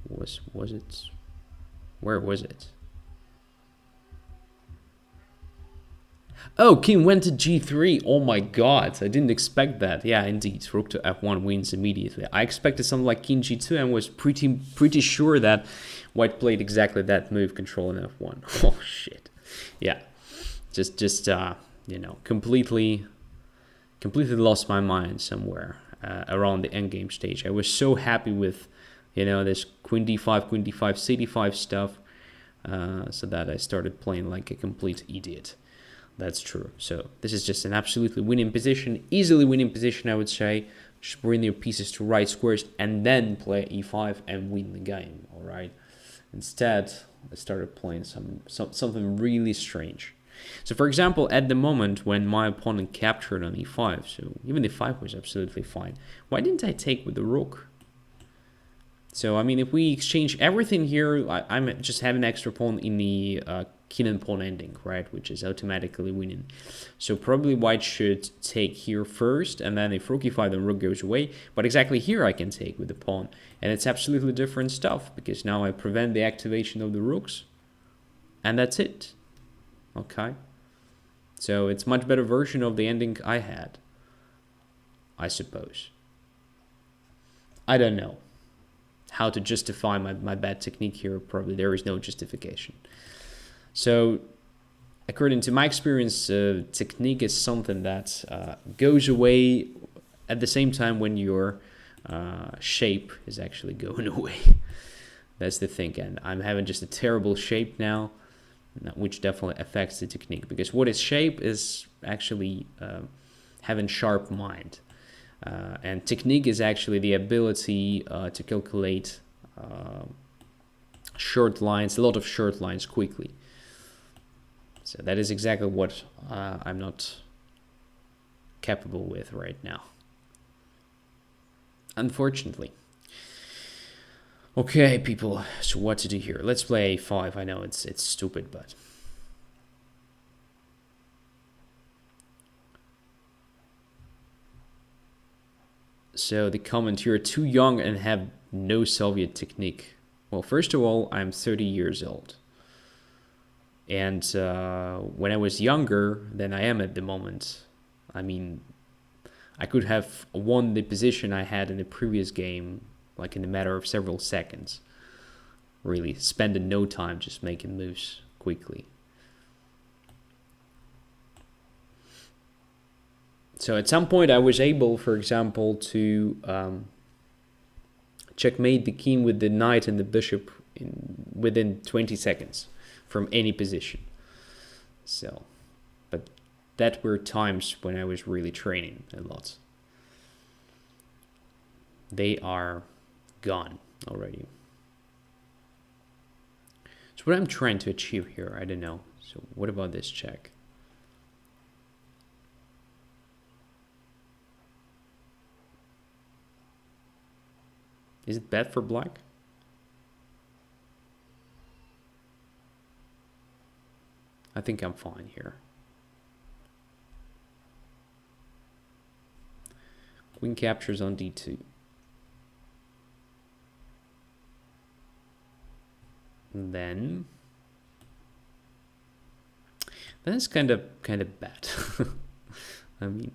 Was it? Where was it? Oh, king went to g3. Oh my god, I didn't expect that. Yeah, indeed, rook to f1 wins immediately. I expected something like king g2 and was pretty sure that white played exactly that move, controlling f1. Oh shit. Yeah, just you know, completely lost my mind somewhere around the endgame stage. I was so happy with, you know, this queen d5, cd5 stuff, so that I started playing like a complete idiot. That's true. So this is just an absolutely winning position, easily winning position, I would say. Just bring your pieces to right squares and then play e5 and win the game. All right. Instead, I started playing something really strange. So for example, at the moment when my opponent captured on e5, so even e5 was absolutely fine. Why didn't I take with the rook? So I mean, if we exchange everything here, I'm just having an extra pawn in the king and pawn ending, right, which is automatically winning. So probably white should take here first, and then if rook e5, then rook goes away. But exactly here I can take with the pawn, and it's absolutely different stuff, because now I prevent the activation of the rooks, and that's it. Okay, so it's much better version of the ending I had, I suppose. I don't know how to justify my bad technique here. Probably there is no justification. So according to my experience, technique is something that goes away at the same time when your shape is actually going away. That's the thing, and I'm having just a terrible shape now, which definitely affects the technique, because what is shape is actually having sharp mind. And technique is actually the ability to calculate short lines, a lot of short lines quickly. So that is exactly what I'm not capable with right now, unfortunately. Okay, people, so what to do here? Let's play a5. I know it's stupid, but... So the comment, you're too young and have no Soviet technique. Well, first of all, I'm 30 years old. And when I was younger than I am at the moment, I mean, I could have won the position I had in the previous game, like in a matter of several seconds. Really, spending no time just making moves quickly. So at some point I was able, for example, to checkmate the king with the knight and the bishop within 20 seconds from any position. So, but that were times when I was really training a lot. They are gone already. So what I'm trying to achieve here, I don't know. So what about this check? Is it bad for black? I think I'm fine here. Queen captures on d2. And then it's kind of bad. I mean,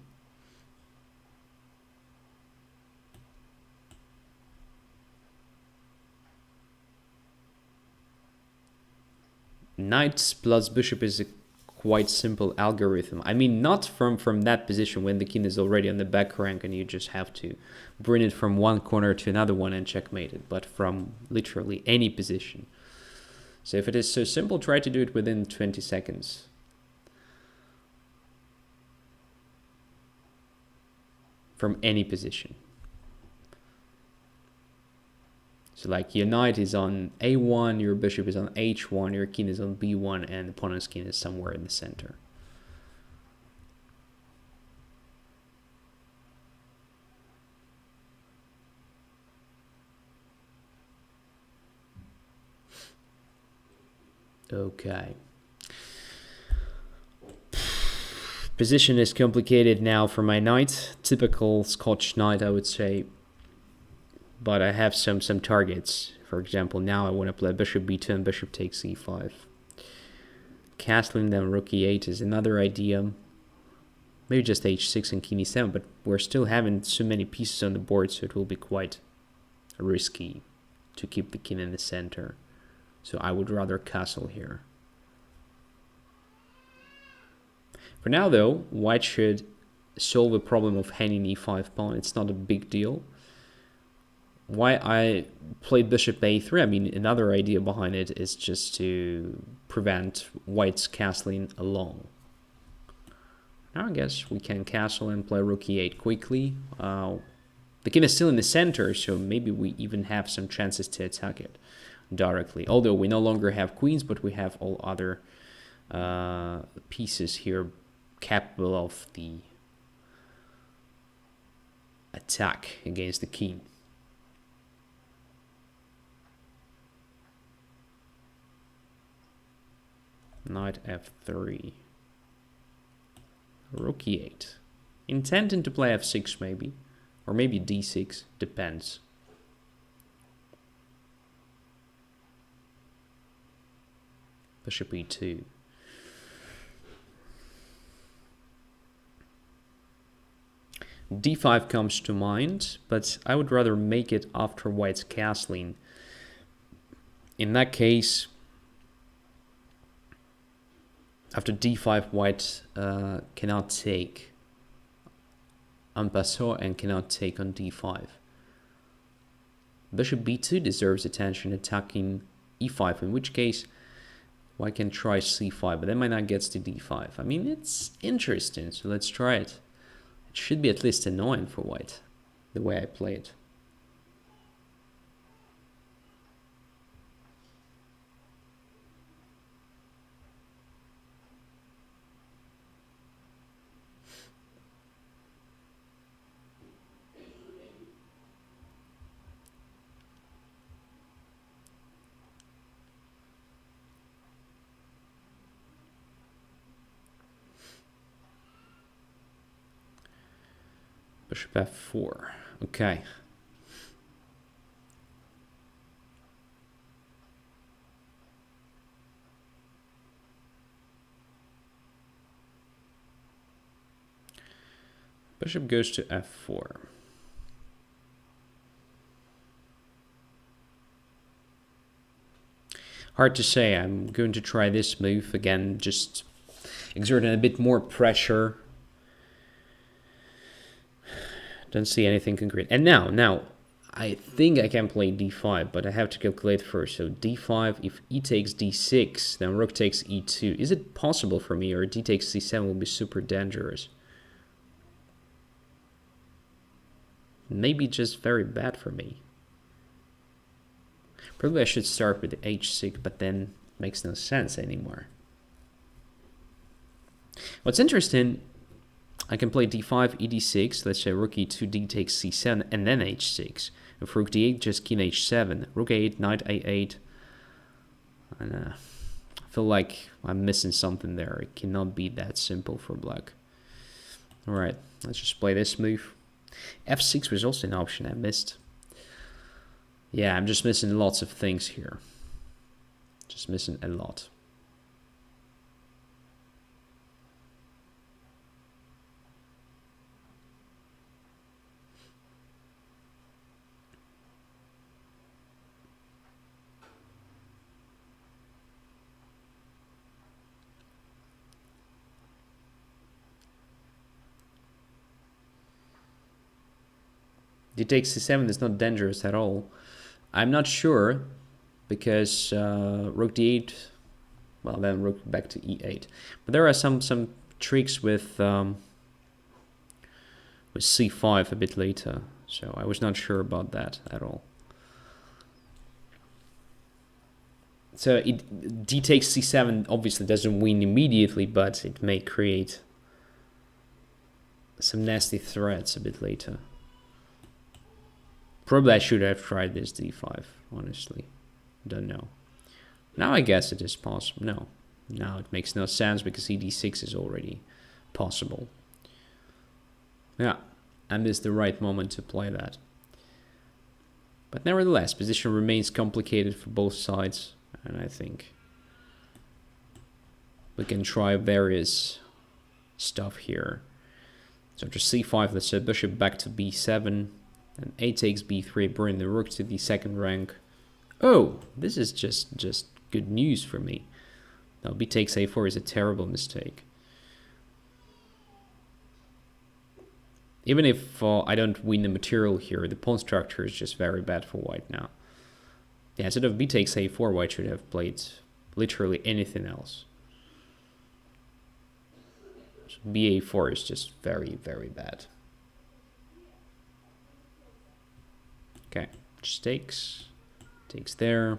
knight plus bishop is a quite simple algorithm. I mean, not from that position when the king is already on the back rank and you just have to bring it from one corner to another one and checkmate it, but from literally any position. So if it is so simple, try to do it within 20 seconds. From any position. So like your knight is on a1, your bishop is on h1, your king is on b1, and the opponent's king is somewhere in the center. Okay. Position is complicated now for my knight. Typical Scotch knight, I would say. But I have some targets. For example, now I want to play bishop b2 and bishop takes e5. Castling then rook e8 is another idea. Maybe just h6 and king e7, but we're still having so many pieces on the board, so it will be quite risky to keep the king in the center. So I would rather castle here. For now, though, white should solve the problem of hanging e5 pawn. It's not a big deal. Why I played bishop a3, I mean, another idea behind it is just to prevent white's castling along. Now I guess we can castle and play rook e8 quickly. The king is still in the center, so maybe we even have some chances to attack it directly. Although we no longer have queens, but we have all other pieces here capable of the attack against the king. Knight f3. Rook e8. Intending to play f6 maybe. Or maybe d6. Depends. Bishop e2. d5 comes to mind, but I would rather make it after white's castling. In that case, after d5, white cannot take en passant and cannot take on d5. Bishop b2 deserves attention, attacking e5, in which case white can try c5, but then my knight gets to d5. I mean, it's interesting, so let's try it. It should be at least annoying for white, the way I play it. Bishop f4. Okay. Bishop goes to f4. Hard to say. I'm going to try this move again, just exerting a bit more pressure. Don't see anything concrete. And now, I think I can play d5, but I have to calculate first. So d5, if e takes d6, then rook takes e2. Is it possible for me, or d takes c7 will be super dangerous? Maybe just very bad for me. Probably I should start with h6, but then it makes no sense anymore. What's interesting, I can play d5, e d6, let's say rook e2, d takes c7, and then h6. If rook d8, just king h7, rook a8, knight a8. And, I feel like I'm missing something there. It cannot be that simple for black. Alright, let's just play this move. f6 was also an option I missed. Yeah, I'm just missing lots of things here. Just missing a lot. D takes c7 is not dangerous at all. I'm not sure, because rook d8, well then rook back to e8. But there are some tricks with c5 a bit later, so I was not sure about that at all. So d takes c7 obviously doesn't win immediately, but it may create some nasty threats a bit later. Probably I should have tried this d5, honestly. Don't know. Now I guess it is possible. No. Now it makes no sense because d6 is already possible. Yeah, I missed the right moment to play that. But nevertheless, position remains complicated for both sides. And I think we can try various stuff here. So after c5, let's say bishop back to b7. And a takes b3, bring the rook to the second rank. Oh, this is just good news for me. Now b takes a4 is a terrible mistake. Even if I don't win the material here, the pawn structure is just very bad for white now. Yeah, instead of b takes a4, white should have played literally anything else. So ba4 is just very, very bad. Okay, just takes there,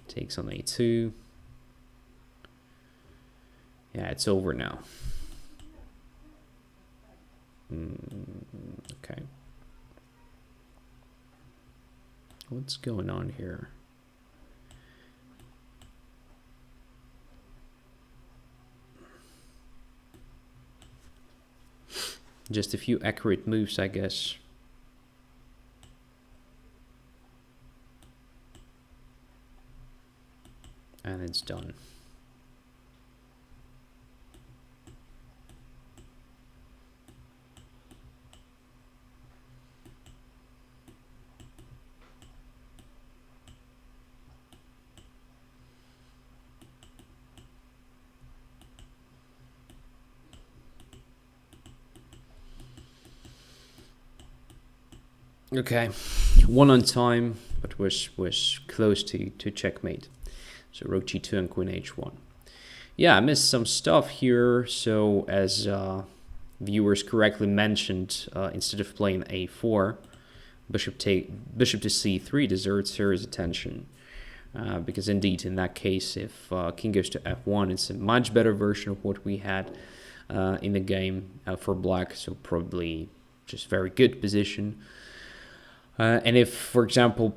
takes on a2. Yeah, it's over now. Okay. What's going on here? Just a few accurate moves, I guess. And it's done. Okay, one on time, but was close to checkmate. So rook g2 and queen h1. Yeah, I missed some stuff here. So as viewers correctly mentioned, instead of playing a4, bishop to c3 deserves serious attention. Because indeed, in that case, if king goes to f1, it's a much better version of what we had in the game for black. So probably just very good position. And if, for example,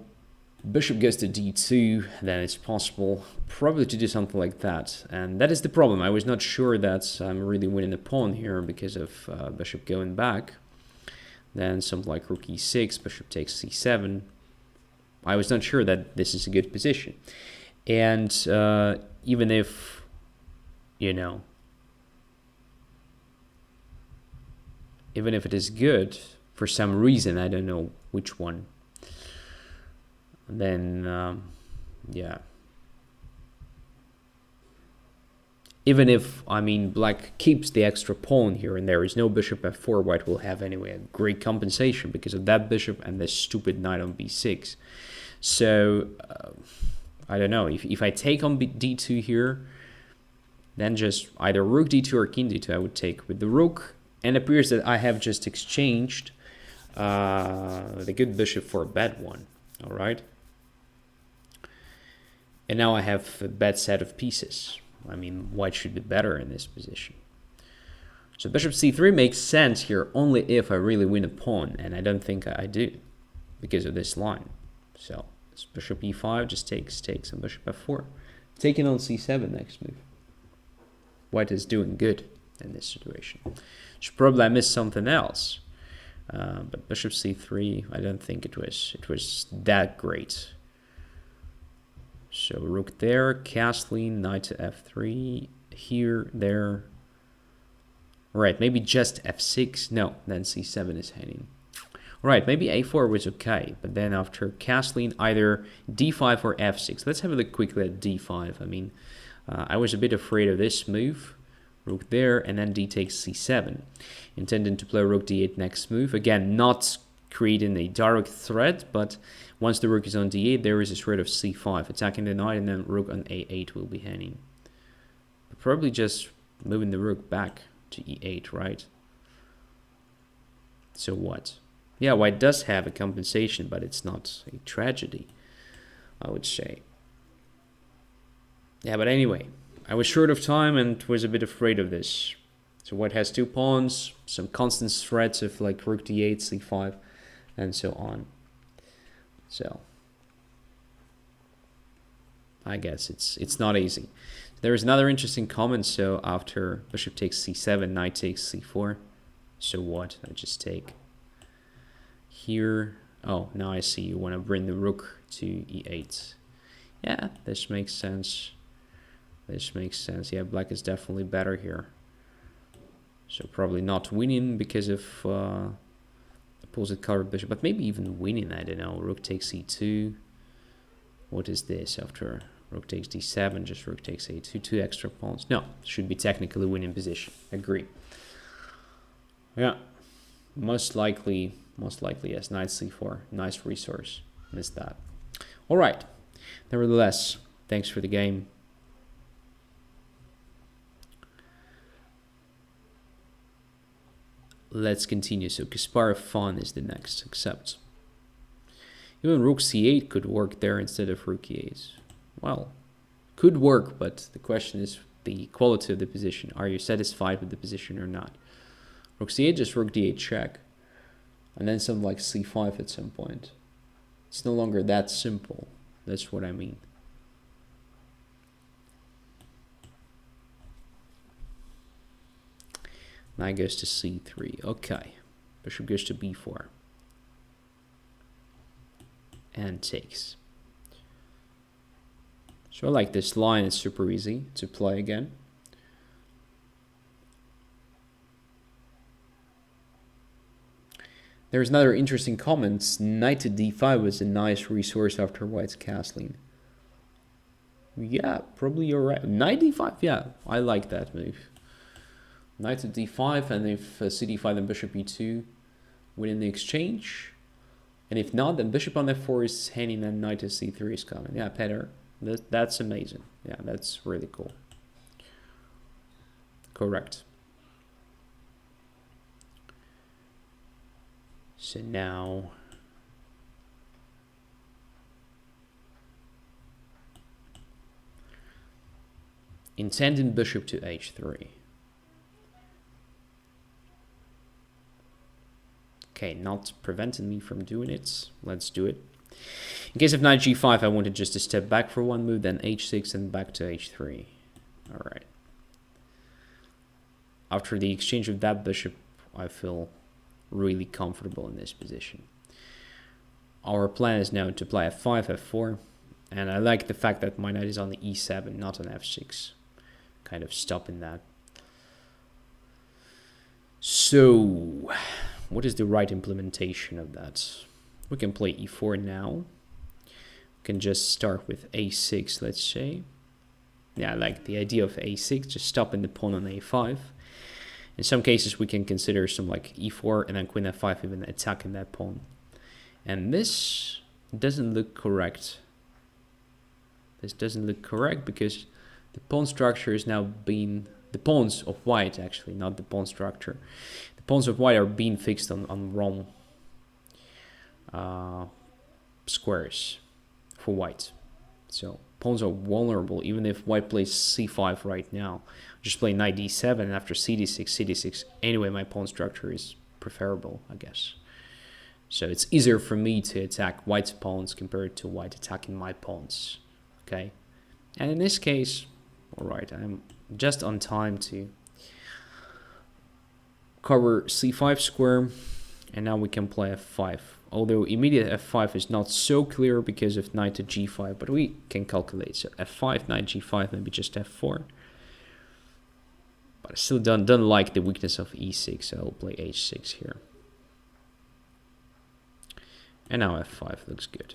bishop goes to d2, then it's possible probably to do something like that. And that is the problem. I was not sure that I'm really winning the pawn here because of bishop going back. Then something like rook e6, bishop takes c7. I was not sure that this is a good position. And even if, even if it is good, for some reason, I don't know which one, then, yeah. Even if, black keeps the extra pawn here and there is no bishop f4, white will have anyway a great compensation because of that bishop and this stupid knight on b6. So, I don't know. If I take on d2 here, then just either rook d2 or king d2 I would take with the rook. And it appears that I have just exchanged the good bishop for a bad one. All right. And now I have a bad set of pieces. White should be better in this position. So bishop c3 makes sense here only if I really win a pawn, and I don't think I do because of this line. So this bishop e5 just takes, and bishop f4. Taking on c7 next move. White is doing good in this situation. Should probably I missed something else. But bishop c3, I don't think it was that great. So rook there, castling, knight to f3, here, there. Right, maybe just f6. No, then c7 is hanging. Right, maybe a4 was okay, but then after castling, either d5 or f6. Let's have a look quickly at d5. I was a bit afraid of this move. Rook there, and then d takes c7. Intending to play rook d8 next move. Again, not creating a direct threat, but once the rook is on d8, there is a threat of c5, attacking the knight, and then rook on a8 will be hanging. But probably just moving the rook back to e8, right? So what? Yeah, white does have a compensation, but it's not a tragedy, I would say. Yeah, but anyway, I was short of time and was a bit afraid of this. So white has two pawns, some constant threats of like rook d8, c5, and so on. So I guess it's not easy. There is another interesting comment. So after bishop takes c7, knight takes c4. So what? I just take here. Oh, now I see you want to bring the rook to e8. Yeah, this makes sense. This makes sense. Yeah, black is definitely better here. So probably not winning because of opposite color bishop, but maybe even winning, I don't know. Rook takes e2. What is this after rook takes d7? Just rook takes a2, two extra pawns. No, should be technically winning position. Agree. Yeah, most likely yes. Knight c4, nice resource. Missed that. All right. Nevertheless, thanks for the game. Let's continue. So Kasparov Fon is the next, accept. Even rook c8 could work there instead of rook e8. Well, could work, but the question is the quality of the position. Are you satisfied with the position or not? Rook c8, just rook d8 check. And then something like c5 at some point. It's no longer that simple. That's what I mean. Knight goes to c3. Okay. Bishop goes to b4. And takes. So I like this line. It's super easy to play again. There's another interesting comment. Knight to d5 was a nice resource after white's castling. Yeah, probably you're right. Knight d5, yeah, I like that move. Knight to d5, and if c d5 then bishop e2 winning the exchange. And if not, then bishop on f4 is handing, and knight to c3 is coming. Yeah, Petter, that's amazing. Yeah, that's really cool. Correct. So now intending bishop to h3. Okay, not preventing me from doing it. Let's do it. In case of knight g5, I wanted just to step back for one move, then h6 and back to h3. All right. After the exchange of that bishop, I feel really comfortable in this position. Our plan is now to play f5, f4, and I like the fact that my knight is on the e7, not on f6, kind of stopping that. So, what is the right implementation of that? We can play e4 now. We can just start with a6, let's say. Yeah, I like the idea of a6, just stopping the pawn on a5. In some cases, we can consider some like e4 and then queen f5, even attacking that pawn. And this doesn't look correct. This doesn't look correct because the pawn structure is now being... The pawns of white, actually, not the pawn structure. The pawns of white are being fixed on wrong squares for white. So pawns are vulnerable, even if white plays c5 right now. Just play knight d7, and after cd6, cd6. Anyway, my pawn structure is preferable, I guess. So it's easier for me to attack white's pawns compared to white attacking my pawns. Okay? And in this case, all right, I'm just on time to cover c5 square, and now we can play f5. Although immediate f5 is not so clear because of knight to g5, but we can calculate. So f5, knight g5, maybe just f4. But I still don't like the weakness of e6, so I'll play h6 here. And now f5 looks good.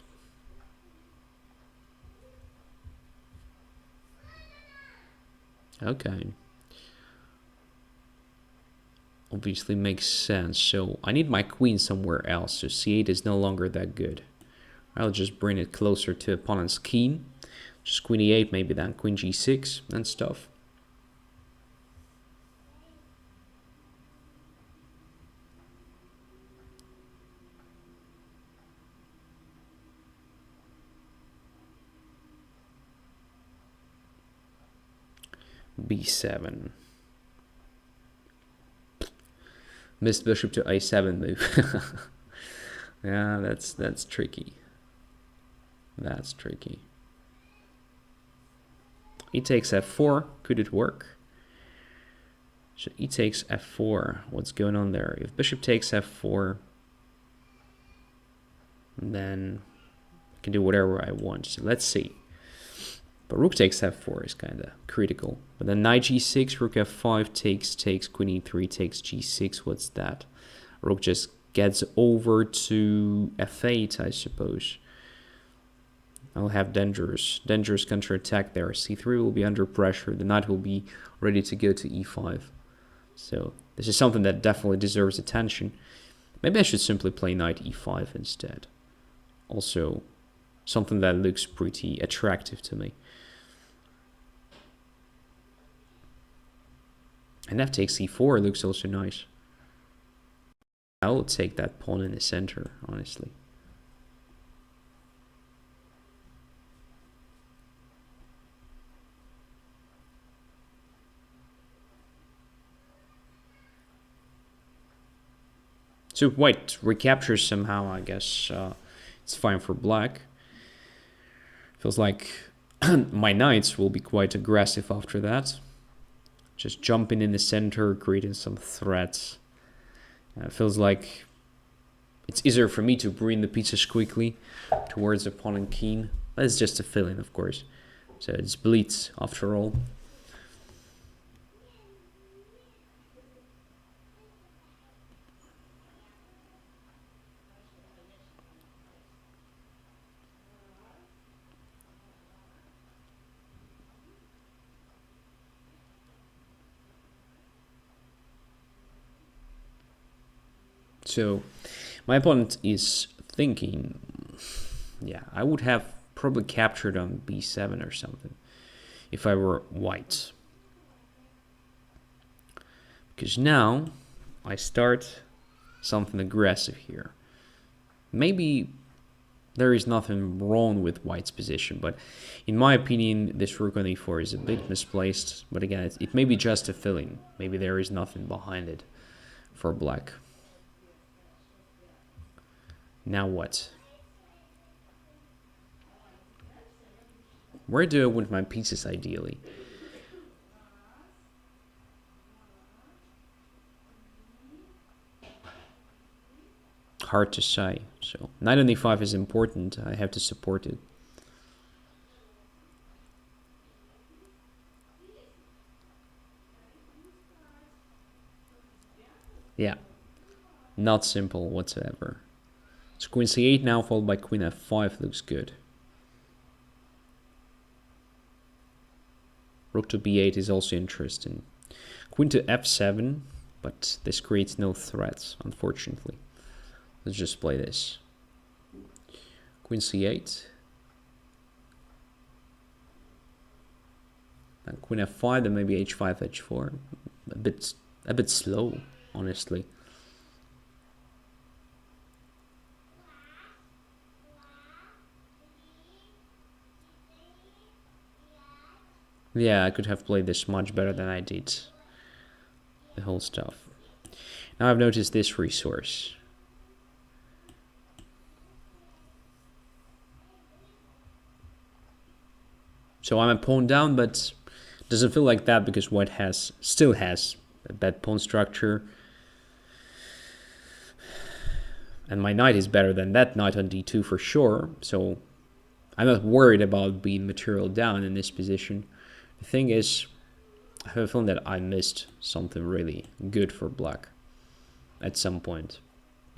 Okay. Obviously makes sense. So I need my queen somewhere else. So c8 is no longer that good. I'll just bring it closer to opponent's king. Just queen e8, maybe then queen g6 and stuff. b7. Missed bishop to a7 move. Yeah, that's tricky. That's tricky. E takes f4. Could it work? So e takes f4. What's going on there? If bishop takes f4, then I can do whatever I want. So let's see. But rook takes f4 is kind of critical. But then knight g6, rook f5 takes, queen e3 takes g6. What's that? Rook just gets over to f8, I suppose. I'll have dangerous counterattack there. c3 will be under pressure. The knight will be ready to go to e5. So this is something that definitely deserves attention. Maybe I should simply play knight e5 instead. Also, something that looks pretty attractive to me. And f takes e4 looks also nice. I will take that pawn in the center, honestly. So if white recaptures somehow, I guess it's fine for black. Feels like my knights will be quite aggressive after that. Just jumping in the center, creating some threats. Feels like it's easier for me to bring the pieces quickly towards opponent king. That's just a feeling, of course. So it's Blitz after all. So my opponent is thinking, yeah, I would have probably captured on b7 or something if I were white. Because now I start something aggressive here. Maybe there is nothing wrong with white's position, but in my opinion, this rook on e4 is a bit misplaced. But again, it may be just a feeling. Maybe there is nothing behind it for black. Now what? Where do I want my pieces ideally? Hard to say. So knight on e5 is important. I have to support it. Yeah, not simple whatsoever. So queen c8 now followed by queen f5 looks good. Rook to b8 is also interesting. Queen to f7, but this creates no threats, unfortunately. Let's just play this. Queen c8. And queen f5, then maybe h5, h4. A bit slow, honestly. Yeah, I could have played this much better than I did. The whole stuff. Now I've noticed this resource. So I'm a pawn down, but doesn't feel like that because white still has a bad pawn structure. And my knight is better than that knight on d2 for sure. So I'm not worried about being material down in this position. The thing is, I have a feeling that I missed something really good for black at some point.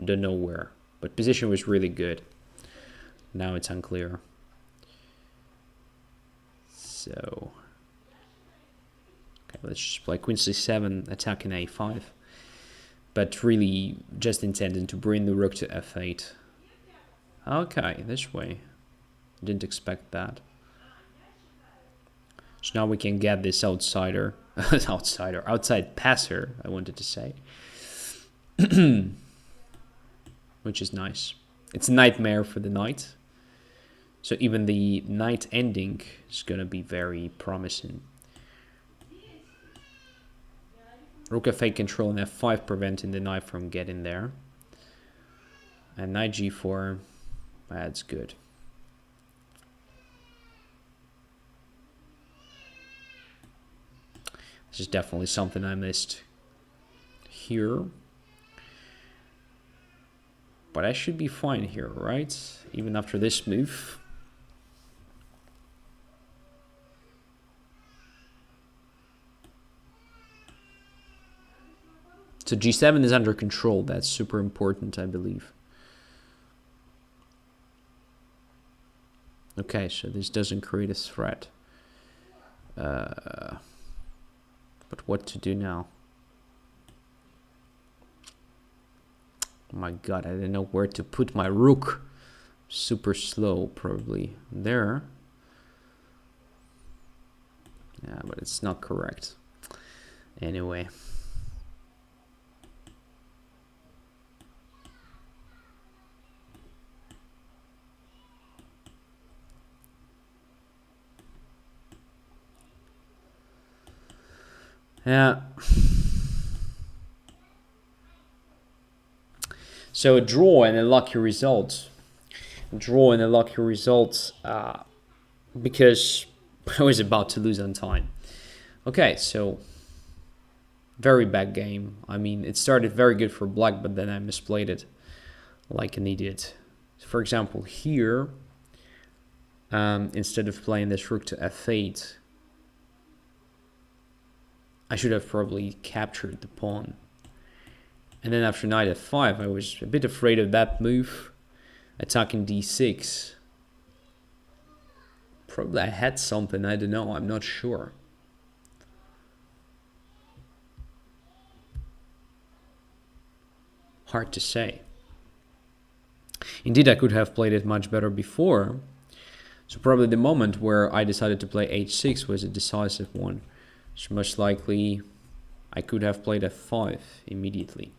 Don't know where, but position was really good. Now it's unclear. So, okay, let's just play queen c7, attacking a5. But really just intending to bring the rook to f8. Okay, this way. Didn't expect that. So now we can get this outside passer, I wanted to say. Which is nice. It's a nightmare for the knight. So even the knight ending is going to be very promising. Rook f8 control and f5 preventing the knight from getting there. And knight g4, that's good. This is definitely something I missed here. But I should be fine here, right? Even after this move. So g7 is under control. That's super important, I believe. Okay, so this doesn't create a threat. But what to do now? Oh my god, I didn't know where to put my rook. Super slow, probably. There. Yeah, but it's not correct. Anyway. Yeah. So a draw and a lucky result. Draw and a lucky result because I was about to lose on time. Okay, so very bad game. I mean, it started very good for black, but then I misplayed it like an idiot. For example, here, instead of playing this rook to f8, I should have probably captured the pawn. And then after knight f5, I was a bit afraid of that move. Attacking d6. Probably I had something, I don't know, I'm not sure. Hard to say. Indeed, I could have played it much better before. So probably the moment where I decided to play h6 was a decisive one. So most likely I could have played f5 immediately.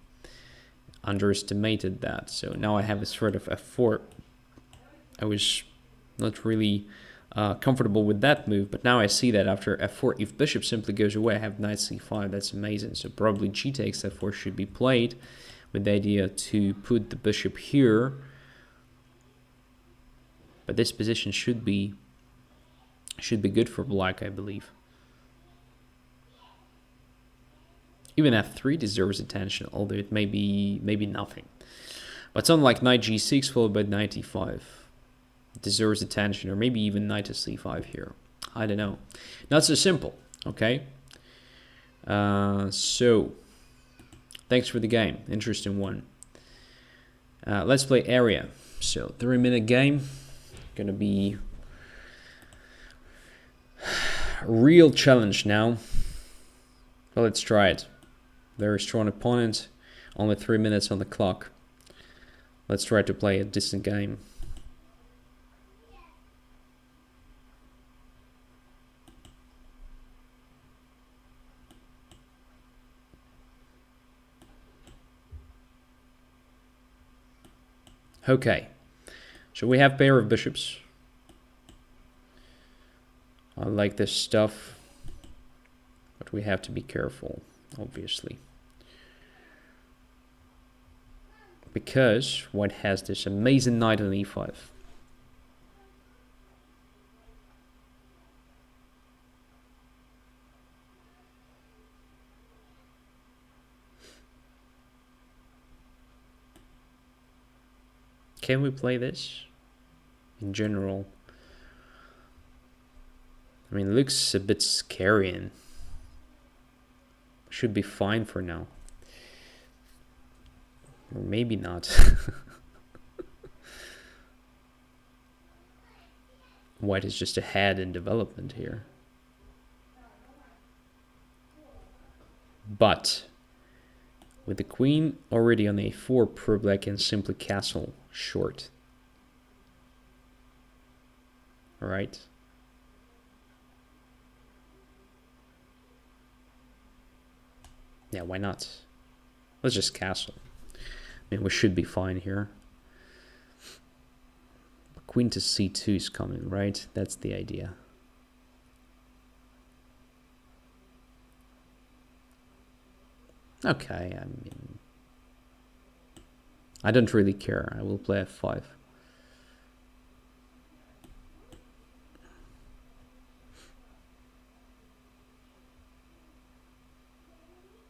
Underestimated that. So now I have a threat of f4. I was not really comfortable with that move, but now I see that after f4, if bishop simply goes away, I have knight c5. That's amazing. So probably g takes f4 should be played with the idea to put the bishop here. But this position should be good for black, I believe. Even f3 deserves attention, although it may be nothing. But something like knight g6 followed by knight e5 deserves attention, or maybe even knight to c5 here. I don't know. Not so simple, okay? So, thanks for the game. Interesting one. Let's play area. So, 3-minute game. Gonna be a real challenge now. Well, let's try it. Very strong opponent. Only 3 minutes on the clock. Let's try to play a decent game. Okay. So we have pair of bishops. I like this stuff, but we have to be careful, obviously. Because white has this amazing knight on e5. Can we play this? In general, I mean, it looks a bit scary and should be fine for now. Or maybe not. White is just ahead in development here. But with the queen already on a4, probably I can simply castle short. All right. Yeah, why not? Let's just castle. I mean, we should be fine here. Queen to c2 is coming, right? That's the idea. Okay, I mean, I don't really care. I will play f5.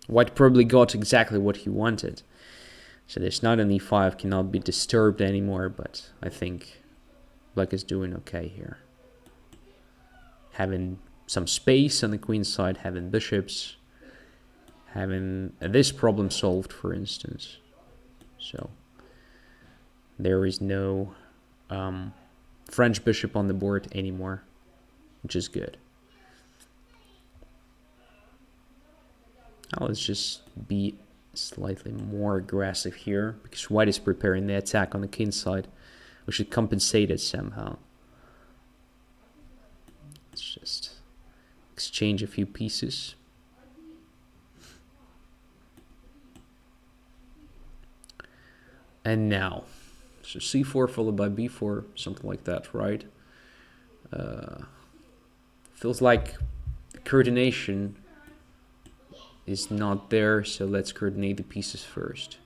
White probably got exactly what he wanted. So this knight on e5 cannot be disturbed anymore, but I think black is doing okay here. Having some space on the queen side, having bishops, having this problem solved, for instance. So there is no French bishop on the board anymore, which is good. Now let's just be slightly more aggressive here, because white is preparing the attack on the king side. We should compensate it somehow. Let's just exchange a few pieces. And now, so c4 followed by b4, something like that, right? Feels like coordination is not there, so let's coordinate the pieces first.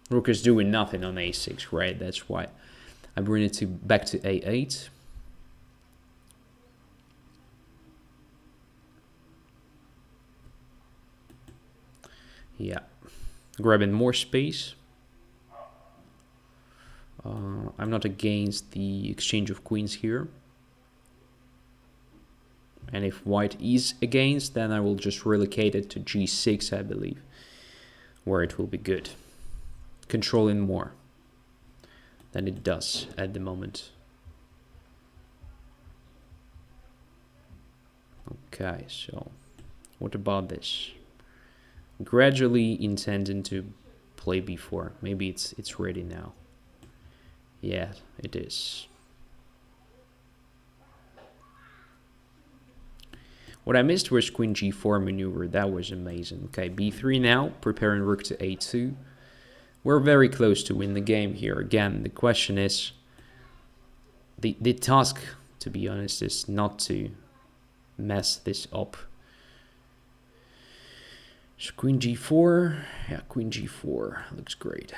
Rook is doing nothing on a6, right? That's why I bring it back to a8. Yeah, grabbing more space. I'm not against the exchange of queens here. And if white is against, then I will just relocate it to g6, I believe, where it will be good. Controlling more than it does at the moment. Okay, so what about this? Gradually intending to play b4. Maybe it's ready now. Yeah, it is. What I missed was queen g4 maneuver. That was amazing. Okay, b3 now, preparing rook to a2. We're very close to win the game here. Again, the question is, the task, to be honest, is not to mess this up. So queen g4. Yeah, queen g4 looks great.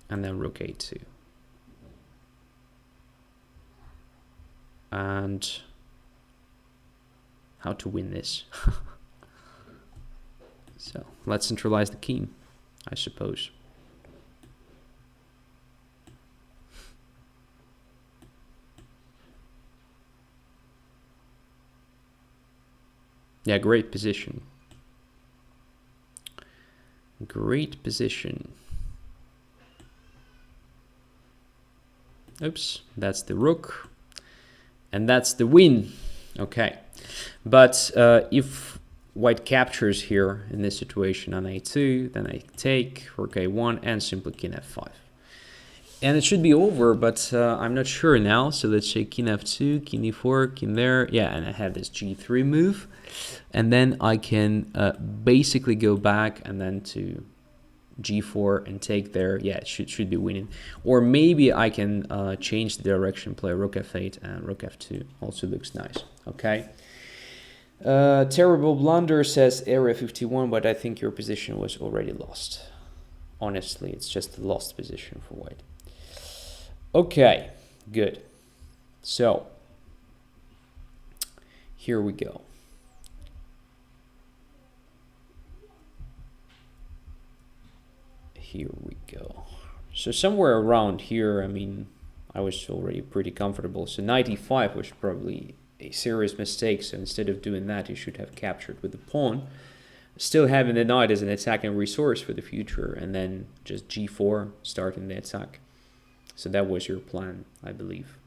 And then rook a2. And how to win this? So let's centralize the king, I suppose. Yeah, great position. Great position. Oops, that's the rook. And that's the win. Okay. But if white captures here in this situation on a2, then I take rook a1 and simply king f5. And it should be over, but I'm not sure now. So let's say king f2, king e4, king there. Yeah, and I have this g3 move. And then I can basically go back and then to g4 and take there. Yeah, it should be winning. Or maybe I can change the direction, play rook f8 and rook f2. Also looks nice. Okay. Terrible blunder, says area 51, but I think your position was already lost. Honestly, it's just a lost position for white. Okay, good. So here we go. Here we go. So somewhere around here, I mean, I was already pretty comfortable. So 95 was probably a serious mistake. So instead of doing that, you should have captured with the pawn. Still having the knight as an attacking resource for the future. And then just g4, starting the attack. So that was your plan, I believe.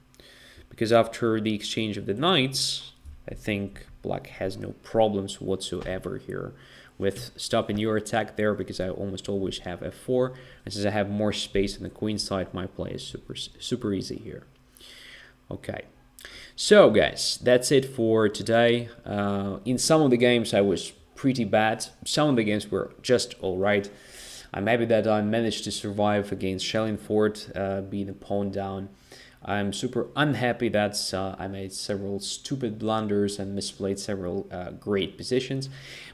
Because after the exchange of the knights, I think black has no problems whatsoever here with stopping your attack there, because I almost always have f4. And since I have more space on the queen side, my play is super easy here. Okay. So guys, that's it for today. In some of the games I was pretty bad. Some of the games were just all right. I'm happy that I managed to survive against Schellingford, being a pawn down. I'm super unhappy that I made several stupid blunders and misplayed several great positions.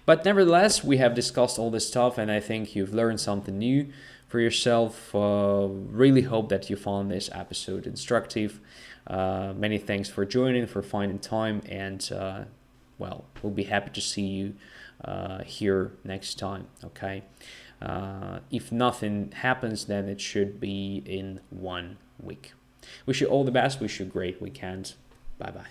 But nevertheless, we have discussed all this stuff, and I think you've learned something new for yourself. Really hope that you found this episode instructive. Many thanks for joining, for finding time, and well, we'll be happy to see you here next time, okay? If nothing happens, then it should be in 1 week. Wish you all the best. Wish you a great weekend. Bye-bye.